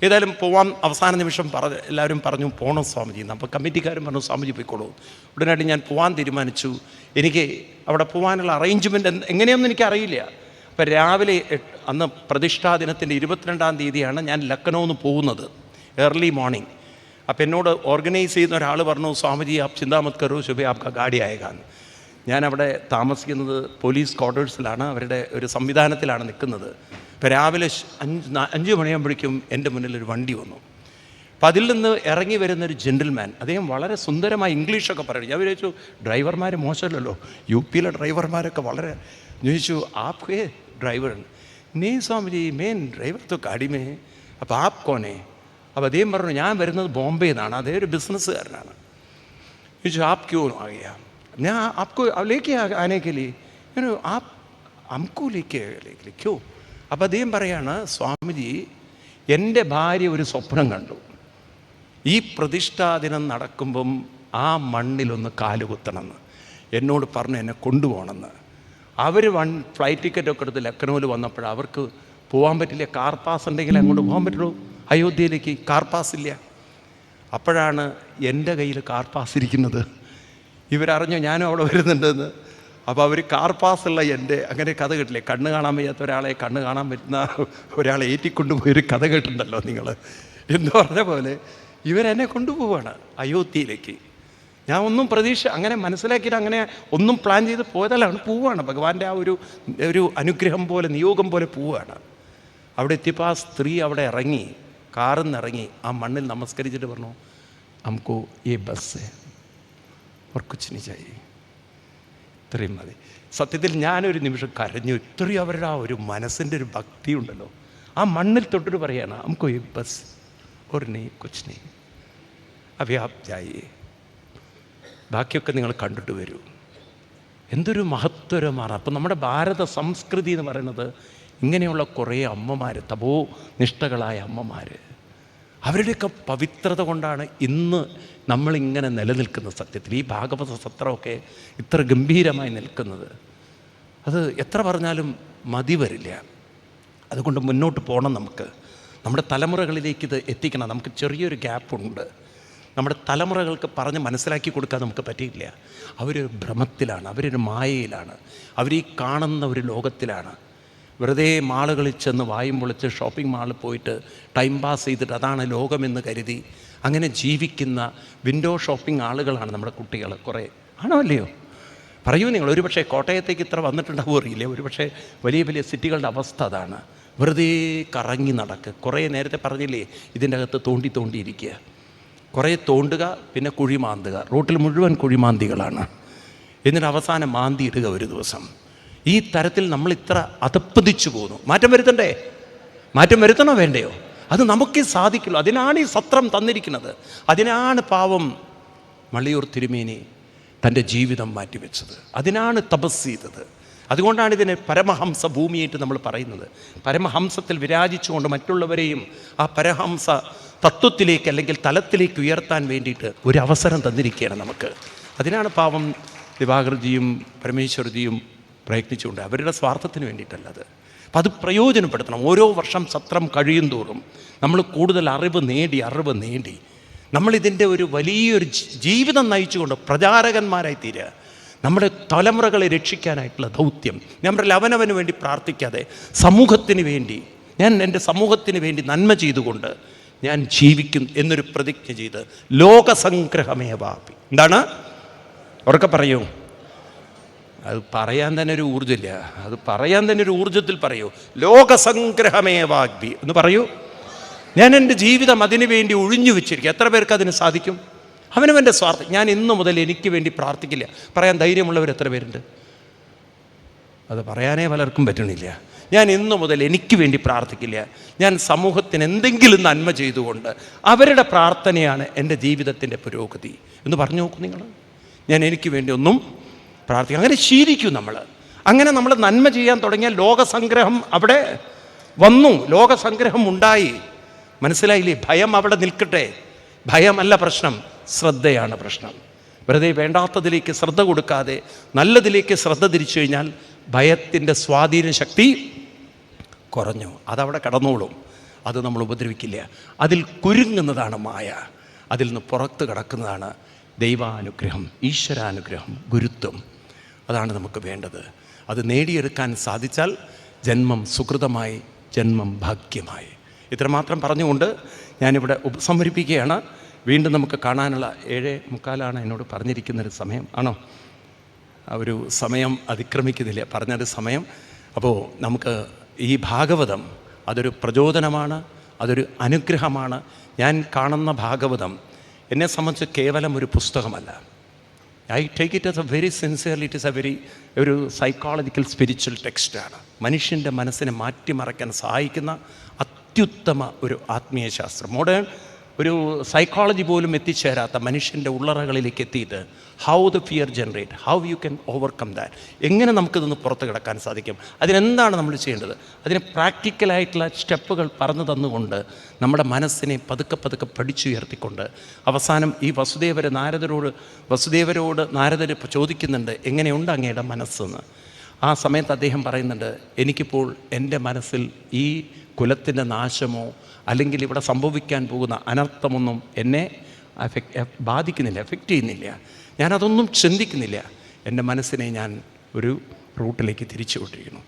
[SPEAKER 1] ഏതായാലും പോവാൻ അവസാന നിമിഷം എല്ലാവരും പറഞ്ഞു പോകണം സ്വാമിജി. അപ്പോൾ കമ്മിറ്റിക്കാരും പറഞ്ഞു സ്വാമിജി പോയിക്കോളൂ. ഉടനടി ഞാൻ പോകാൻ തീരുമാനിച്ചു. എനിക്ക് അവിടെ പോകാനുള്ള അറേഞ്ച്മെൻറ്റ് എങ്ങനെയൊന്നും എനിക്കറിയില്ല. അപ്പം രാവിലെ അന്ന് പ്രതിഷ്ഠാ ദിനത്തിൻ്റെ 22-ാം തീയതിയാണ് ഞാൻ ലക്നൗന്ന് പോകുന്നത്, ഏർലി മോർണിംഗ്. അപ്പോൾ എന്നോട് ഓർഗനൈസ് ചെയ്യുന്ന ഒരാൾ പറഞ്ഞു, സ്വാമിജി ആപ് ചിന്താ മത് കരോ സുബഹ് ആപ്കാ ഗാഡി ആയേഗാന്ന്. ഞാനവിടെ താമസിക്കുന്നത് പോലീസ് ക്വാർട്ടേഴ്സിലാണ്, അവരുടെ ഒരു സംവിധാനത്തിലാണ് നിൽക്കുന്നത്. ഇപ്പോൾ രാവിലെ 5 മണിയാകുമ്പോഴേക്കും എൻ്റെ മുന്നിൽ ഒരു വണ്ടി വന്നു. അപ്പം അതിൽ നിന്ന് ഇറങ്ങി വരുന്നൊരു ജെൻറ്റിൽമാൻ, അദ്ദേഹം വളരെ സുന്ദരമായി ഇംഗ്ലീഷൊക്കെ പറയും. ഞാൻ വിചാരിച്ചു ഡ്രൈവർമാർ മോശമല്ലല്ലോ, UP-ലെ ഡ്രൈവർമാരൊക്കെ വളരെ. ചോദിച്ചു ആപ് ഹേ ഡ്രൈവർ? നേ സ്വാമിജി മെയിൻ ഡ്രൈവർ തോ ഗാഡി മേ. അപ്പോൾ ആപ് കോനെ? അപ്പോൾ അദ്ദേഹം പറഞ്ഞു ഞാൻ വരുന്നത് ബോംബെയിൽ നിന്നാണ്, അതേ ഒരു ബിസിനസ്സുകാരനാണ്. ചോദിച്ചു ആപ് ക്യോ ആ ഗയാ? ഞാൻ ആപ്കോ ലേക്കെ ആനെ കെ ലിയേ ആപ് ഹംകോ ലേക്കെ ക്യോ? അപ്പോൾ അദ്ദേഹം പറയാണ്, സ്വാമിജി എൻ്റെ ഭാര്യ ഒരു സ്വപ്നം കണ്ടു, ഈ പ്രതിഷ്ഠാദിനം നടക്കുമ്പം ആ മണ്ണിലൊന്ന് കാലുകുത്തണമെന്ന്. എന്നോട് പറഞ്ഞു എന്നെ കൊണ്ടുപോകണമെന്ന്. അവർ ഫ്ലൈറ്റ് ടിക്കറ്റൊക്കെ എടുത്ത് ലക്നൗവിൽ വന്നപ്പോൾ അവർക്ക് പോകാൻ പറ്റില്ല. കാർ പാസ് ഉണ്ടെങ്കിൽ അങ്ങോട്ട് പോകാൻ പറ്റുള്ളൂ, അയോധ്യയിലേക്ക് കാർ പാസ് ഇല്ല. അപ്പോഴാണ് എൻ്റെ കയ്യിൽ കാർ പാസ് ഇരിക്കുന്നത്. ഇവരറിഞ്ഞു ഞാനും അവിടെ വരുന്നുണ്ടെന്ന്. അപ്പോൾ അവർ കാർ പാസ്സുള്ള എൻ്റെ അങ്ങനെ കഥ കേട്ടില്ലേ, കണ്ണ് കാണാൻ വയ്യാത്ത ഒരാളെ കണ്ണ് കാണാൻ പറ്റുന്ന ഒരാളെ ഏറ്റിക്കൊണ്ടുപോയൊരു കഥ കേട്ടിട്ടുണ്ടല്ലോ നിങ്ങൾ എന്ന് പറഞ്ഞ പോലെ ഇവരെന്നെ കൊണ്ടുപോവാണ് അയോധ്യയിലേക്ക്. ഞാൻ ഒന്നും അങ്ങനെ മനസ്സിലാക്കിയിട്ട് അങ്ങനെ ഒന്നും പ്ലാൻ ചെയ്ത് പോയതല്ലാണ്, പോവുകയാണ്. ഭഗവാന്റെ ആ ഒരു അനുഗ്രഹം പോലെ, നിയോഗം പോലെ പോവുകയാണ്. അവിടെ എത്തിയപ്പോൾ ആ സ്ത്രീ അവിടെ ഇറങ്ങി, കാറിൽ നിന്ന് ഇറങ്ങി ആ മണ്ണിൽ നമസ്കരിച്ചിട്ട് പറഞ്ഞു, നമുക്ക് ഈ ബസ് और कुछ नहीं चाहिए, ഇത്രയും മതി. സത്യത്തിൽ ഞാനൊരു നിമിഷം കരഞ്ഞു. ഇത്രയും അവരുടെ ആ ഒരു മനസ്സിൻ്റെ ഒരു ഭക്തി ഉണ്ടല്ലോ. ആ മണ്ണിൽ തൊട്ടിട്ട് പറയാണ്, നമുക്ക് ഈ ബസ് और नहीं कुछ नहीं अभी आप जाइए. ബാക്കിയൊക്കെ നിങ്ങൾ കണ്ടിട്ട് വരൂ. എന്തൊരു മഹത്വരമാണ്. അപ്പം നമ്മുടെ ഭാരത സംസ്കൃതി എന്ന് പറയുന്നത് ഇങ്ങനെയുള്ള കുറേ അമ്മമാർ, തപോ നിഷ്ഠകളായ അമ്മമാർ, അവരുടെയൊക്കെ പവിത്രത കൊണ്ടാണ് ഇന്ന് നമ്മളിങ്ങനെ നിലനിൽക്കുന്നത്. സത്യത്തിൽ ഈ ഭാഗവത സത്രമൊക്കെ ഇത്ര ഗംഭീരമായി നിൽക്കുന്നത്, അത് എത്ര പറഞ്ഞാലും മതി വരില്ല. അതുകൊണ്ട് മുന്നോട്ട് പോകണം. നമ്മുടെ തലമുറകളിലേക്ക് ഇത് എത്തിക്കണം. നമുക്ക് ചെറിയൊരു ഗ്യാപ്പുണ്ട്. നമ്മുടെ തലമുറകൾക്ക് പറഞ്ഞ് മനസ്സിലാക്കി കൊടുക്കാൻ നമുക്ക് പറ്റിയില്ല. അവരൊരു ഭ്രമത്തിലാണ്, അവരൊരു മായയിലാണ്, അവരീ കാണുന്ന ഒരു ലോകത്തിലാണ്. വെറുതെ മാളുകളിൽ ചെന്ന് വായും പൊളിച്ച് ഷോപ്പിംഗ് മാളിൽ പോയിട്ട് ടൈം പാസ് ചെയ്തിട്ട് അതാണ് ലോകമെന്ന് കരുതി അങ്ങനെ ജീവിക്കുന്ന വിൻഡോ ഷോപ്പിംഗ് ആളുകളാണ് നമ്മുടെ കുട്ടികൾ. കുറേ ആണോ അല്ലയോ? പറയൂ നിങ്ങൾ. ഒരുപക്ഷെ കോട്ടയത്തേക്ക് ഇത്ര വന്നിട്ടുണ്ടാവും അറിയില്ലേ, ഒരുപക്ഷെ വലിയ വലിയ സിറ്റികളുടെ അവസ്ഥ അതാണ്. വെറുതെ കറങ്ങി നടക്കുക. കുറേ നേരത്തെ പറഞ്ഞില്ലേ, ഇതിൻ്റെ അകത്ത് തോണ്ടിയിരിക്കുക. കുറേ തോണ്ടുക, പിന്നെ കുഴി മാന്തുക. റോട്ടിൽ മുഴുവൻ കുഴിമാന്തികളാണ്. എന്നിട്ട് അവസാനം മാന്തി ഇടുക ഒരു ദിവസം. ഈ തരത്തിൽ നമ്മൾ ഇത്ര അധപ്പതിച്ചു പോകുന്നു. മാറ്റം വരുത്തണ്ടേ? മാറ്റം വരുത്തണോ വേണ്ടയോ? അത് നമുക്കേ സാധിക്കുള്ളൂ. അതിനാണ് ഈ സത്രം തന്നിരിക്കുന്നത്. അതിനാണ് പാവം മള്ളിയൂർ തിരുമേനി തൻ്റെ ജീവിതം മാറ്റിവെച്ചത്. അതിനാണ് തപസ് ചെയ്തത്. അതുകൊണ്ടാണ് ഇതിനെ പരമഹംസ ഭൂമിയായിട്ട് നമ്മൾ പറയുന്നത്. പരമഹംസത്തിൽ വിരാജിച്ചുകൊണ്ട് മറ്റുള്ളവരെയും ആ പരഹംസ തത്വത്തിലേക്ക് അല്ലെങ്കിൽ തലത്തിലേക്ക് ഉയർത്താൻ വേണ്ടിയിട്ട് ഒരു അവസരം തന്നിരിക്കുകയാണ് നമുക്ക്. അതിനാണ് പാവം ദിവാകർജിയും പരമേശ്വർജിയും പ്രയത്നിച്ചുകൊണ്ട്, അവരുടെ സ്വാർത്ഥത്തിന് വേണ്ടിയിട്ടല്ലത്. അപ്പം അത് പ്രയോജനപ്പെടുത്തണം. ഓരോ വർഷം സത്രം കഴിയും തോറും നമ്മൾ കൂടുതൽ അറിവ് നേടി നമ്മളിതിൻ്റെ ഒരു വലിയൊരു ജീവിതം നയിച്ചുകൊണ്ട് പ്രചാരകന്മാരായി തീരുക. നമ്മുടെ തലമുറകളെ രക്ഷിക്കാനായിട്ടുള്ള ദൗത്യം നമ്മൾ അവനവന് വേണ്ടി പ്രാർത്ഥിക്കാതെ സമൂഹത്തിന് വേണ്ടി, ഞാൻ എൻ്റെ സമൂഹത്തിന് വേണ്ടി നന്മ ചെയ്തുകൊണ്ട് ഞാൻ ജീവിക്കും എന്നൊരു പ്രതിജ്ഞ ചെയ്ത് ലോകസംഗ്രഹമേവാപി. എന്താണ്? ഉറക്കെ പറയൂ. അത് പറയാൻ തന്നെ ഒരു ഊർജ്ജമില്ല. അത് പറയാൻ തന്നെ ഒരു ഊർജ്ജത്തിൽ പറയൂ. ലോകസംഗ്രഹമേവാഗ്ബി എന്ന് പറയൂ. ഞാൻ എൻ്റെ ജീവിതം അതിനു വേണ്ടി ഒഴിഞ്ഞു വെച്ചിരിക്കുക. എത്ര പേർക്ക് അതിന് സാധിക്കും? അവനവൻ്റെ സ്വാർത്ഥം. ഞാൻ ഇന്നു മുതൽ എനിക്ക് വേണ്ടി പ്രാർത്ഥിക്കില്ല. പറയാൻ ധൈര്യമുള്ളവർ എത്ര പേരുണ്ട്? അത് പറയാനേ പലർക്കും പറ്റണില്ല. ഞാൻ ഇന്നു മുതൽ എനിക്ക് വേണ്ടി പ്രാർത്ഥിക്കില്ല. ഞാൻ സമൂഹത്തിന് എന്തെങ്കിലും നന്മ ചെയ്തുകൊണ്ട് അവരുടെ പ്രാർത്ഥനയാണ് എൻ്റെ ജീവിതത്തിൻ്റെ പുരോഗതി എന്ന് പറഞ്ഞു നോക്കൂ നിങ്ങൾ. ഞാൻ എനിക്ക് വേണ്ടി ഒന്നും പ്രാർത്ഥിക്കും. അങ്ങനെ ശീലിക്കും നമ്മൾ. അങ്ങനെ നമ്മൾ നന്മ ചെയ്യാൻ തുടങ്ങിയാൽ ലോകസംഗ്രഹം അവിടെ വന്നു. ലോകസംഗ്രഹം ഉണ്ടായി. മനസ്സിലായില്ലേ? ഭയം അവിടെ നിൽക്കട്ടെ. ഭയമല്ല പ്രശ്നം, ശ്രദ്ധയാണ് പ്രശ്നം. വെറുതെ വേണ്ടാത്തതിലേക്ക് ശ്രദ്ധ കൊടുക്കാതെ നല്ലതിലേക്ക് ശ്രദ്ധ തിരിച്ചു കഴിഞ്ഞാൽ ഭയത്തിൻ്റെ സ്വാധീന ശക്തി കുറഞ്ഞു. അതവിടെ കടന്നോളും. അത് നമ്മൾ ഉപദ്രവിക്കില്ല. അതിൽ കുരുങ്ങുന്നതാണ് മായ. അതിൽ നിന്ന് പുറത്ത് കിടക്കുന്നതാണ് ദൈവാനുഗ്രഹം, ഈശ്വരാനുഗ്രഹം, ഗുരുത്വം. അതാണ് നമുക്ക് വേണ്ടത്. അത് നേടിയെടുക്കാൻ സാധിച്ചാൽ ജന്മം സുകൃതമായി, ജന്മം ഭാഗ്യമായി. ഇത്രമാത്രം പറഞ്ഞുകൊണ്ട് ഞാനിവിടെ ഉപസംഹരിപ്പിക്കുകയാണ്. വീണ്ടും നമുക്ക് കാണാനുള്ള 7:45 എന്നോട് പറഞ്ഞിരിക്കുന്നൊരു സമയം ആണോ? ഒരു സമയം അതിക്രമിക്കുന്നില്ല, പറഞ്ഞൊരു സമയം. അപ്പോൾ നമുക്ക് ഈ ഭാഗവതം അതൊരു പ്രചോദനമാണ്, അതൊരു അനുഗ്രഹമാണ്. ഞാൻ കാണുന്ന ഭാഗവതം എന്നെ സംബന്ധിച്ച് കേവലം ഒരു പുസ്തകമല്ല. I take it as a very sincerely. It is a very ഒരു സൈക്കോളജിക്കൽ സ്പിരിച്വൽ ടെക്സ്റ്റാണ്. മനുഷ്യൻ്റെ മനസ്സിനെ മാറ്റിമറയ്ക്കാൻ സഹായിക്കുന്ന അത്യുത്തമ ഒരു ആത്മീയ ശാസ്ത്രം. മോഡേൺ ഒരു സൈക്കോളജി പോലും എത്തിച്ചേരാത്ത മനുഷ്യൻ്റെ ഉള്ളറകളിലേക്ക് എത്തിയിട്ട് how the fear generate, how you can overcome that, എങ്ങനെ നമുക്കിതൊന്ന് പുറത്ത് കിടക്കാൻ സാധിക്കും, അതിനെന്താണ് നമ്മൾ ചെയ്യേണ്ടത്, അതിന് പ്രാക്ടിക്കലായിട്ടുള്ള സ്റ്റെപ്പുകൾ പറഞ്ഞു തന്നുകൊണ്ട് നമ്മുടെ മനസ്സിനെ പതുക്കെ പതുക്കെ പഠിച്ചുയർത്തിക്കൊണ്ട് അവസാനം ഈ വസുദേവരോട് നാരദർ ചോദിക്കുന്നുണ്ട്, എങ്ങനെയുണ്ട് അങ്ങയുടെ മനസ്സെന്ന്. ആ സമയത്ത് അദ്ദേഹം പറയുന്നുണ്ട്, എനിക്കിപ്പോൾ എൻ്റെ മനസ്സിൽ ഈ കുലത്തിൻ്റെ നാശമോ അല്ലെങ്കിൽ ഇവിടെ സംഭവിക്കാൻ പോകുന്ന അനർത്ഥമൊന്നും എന്നെ ബാധിക്കുന്നില്ല, എഫക്റ്റ് ചെയ്യുന്നില്ല. ഞാനതൊന്നും ചിന്തിക്കുന്നില്ല. എൻ്റെ മനസ്സിനെ ഞാൻ ഒരു റൂട്ടിലേക്ക് തിരിച്ചു വിട്ടിരിക്കുന്നു.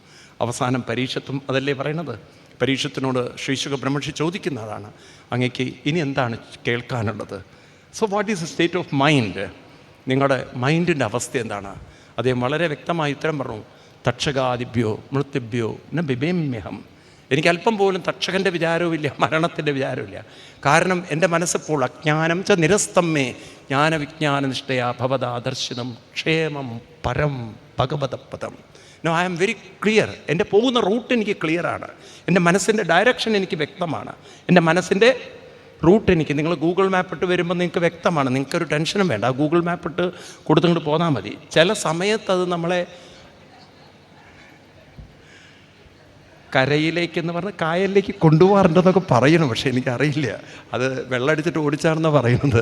[SPEAKER 1] അവസാനം പരീക്ഷത്തും അതല്ലേ പറയണത്. പരീക്ഷത്തിനോട് ശ്രീശുഖ ബ്രഹ്മർഷി ചോദിക്കുന്നതാണ്, അങ്ങേക്ക് ഇനി എന്താണ് കേൾക്കാനുള്ളത്? So what is the state of mind? നിങ്ങളുടെ മൈൻഡിൻ്റെ അവസ്ഥ എന്താണ്? അദ്ദേഹം വളരെ വ്യക്തമായി ഉത്തരം പറഞ്ഞു, തക്ഷകാദിഭ്യോ മൃത്യുഭ്യോ ന ബിഭേമ്യഹം. എനിക്ക് അല്പം പോലും തക്ഷകൻ്റെ വിചാരവുമില്ല, മരണത്തിൻ്റെ വിചാരവുമില്ല. കാരണം എൻ്റെ മനസ്സിപ്പോൾ അജ്ഞാനം ച നിരസ്തമ്മേ ജ്ഞാനവിജ്ഞാനനിഷ്ഠയാ ഭവദാദർശിതം ക്ഷേമം പരം ഭഗവതപദം. No, I am very clear. എൻ്റെ പോകുന്ന റൂട്ട് എനിക്ക് ക്ലിയറാണ്. എൻ്റെ മനസ്സിൻ്റെ ഡയറക്ഷൻ എനിക്ക് വ്യക്തമാണ്. എൻ്റെ മനസ്സിൻ്റെ റൂട്ട് എനിക്ക്, നിങ്ങൾ ഗൂഗിൾ മാപ്പ് ഇട്ട് വരുമ്പോൾ നിങ്ങൾക്ക് വ്യക്തമാണ്. നിങ്ങൾക്കൊരു ടെൻഷനും വേണ്ട. ആ ഗൂഗിൾ മാപ്പ് ഇട്ട് കൊടുത്തുകൊണ്ട് പോന്നാൽ മതി. ചില സമയത്ത് അത് നമ്മളെ കരയിലേക്കെന്ന് പറഞ്ഞ് കായലിലേക്ക് കൊണ്ടുപോകാറുണ്ടെന്നൊക്കെ പറയണം. പക്ഷേ എനിക്കറിയില്ല, അത് വെള്ളമടിച്ചിട്ട് ഓടിച്ചാണെന്നാണ് പറയുന്നത്.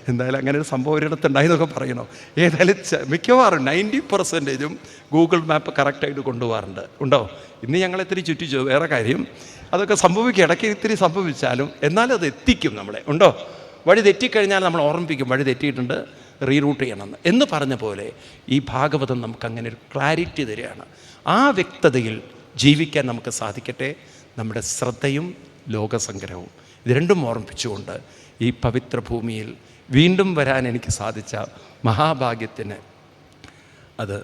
[SPEAKER 1] എന്തായാലും അങ്ങനെ ഒരു സംഭവം ഒരിടത്തുണ്ടായെന്നൊക്കെ പറയണോ. ഏതായാലും മിക്കവാറും 90% ഗൂഗിൾ മാപ്പ് കറക്റ്റായിട്ട് കൊണ്ടുപോകാറുണ്ട്. ഉണ്ടോ? ഇന്ന് ഞങ്ങളിത്തിരി ചുറ്റിച്ചു, വേറെ കാര്യം. അതൊക്കെ സംഭവിക്കും, ഇടയ്ക്ക് ഇത്തിരി സംഭവിച്ചാലും എന്നാലും അത് എത്തിക്കും നമ്മളെ. ഉണ്ടോ? വഴി തെറ്റിക്കഴിഞ്ഞാൽ നമ്മൾ ഓർമ്മിപ്പിക്കും, വഴി തെറ്റിയിട്ടുണ്ട്, റീറൂട്ട് ചെയ്യണമെന്ന്. എന്ന് പറഞ്ഞ പോലെ ഈ ഭാഗവതം നമുക്കങ്ങനെ ഒരു ക്ലാരിറ്റി തരികയാണ്. ആ വ്യക്തതയിൽ ജീവിക്കാൻ നമുക്ക് സാധിക്കട്ടെ. നമ്മുടെ ശ്രദ്ധയും ലോകസംഗ്രഹവും ഇത് രണ്ടും ഓർമ്മിപ്പിച്ചുകൊണ്ട് ഈ പവിത്ര ഭൂമിയിൽ വീണ്ടും വരാൻ എനിക്ക് സാധിച്ച മഹാഭാഗ്യത്തിന് അത്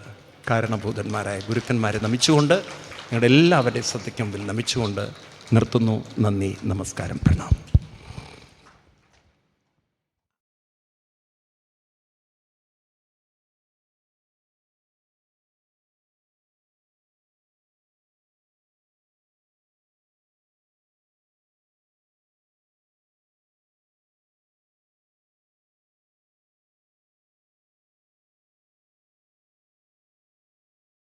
[SPEAKER 1] കാരണഭൂതന്മാരായ ഗുരുക്കന്മാരെ നമിച്ചുകൊണ്ട്, നിങ്ങളുടെ എല്ലാവരുടെയും ശ്രദ്ധയ്ക്ക് മുമ്പിൽ നമിച്ചുകൊണ്ട് നിർത്തുന്നു. നന്ദി, നമസ്കാരം, പ്രണാമം.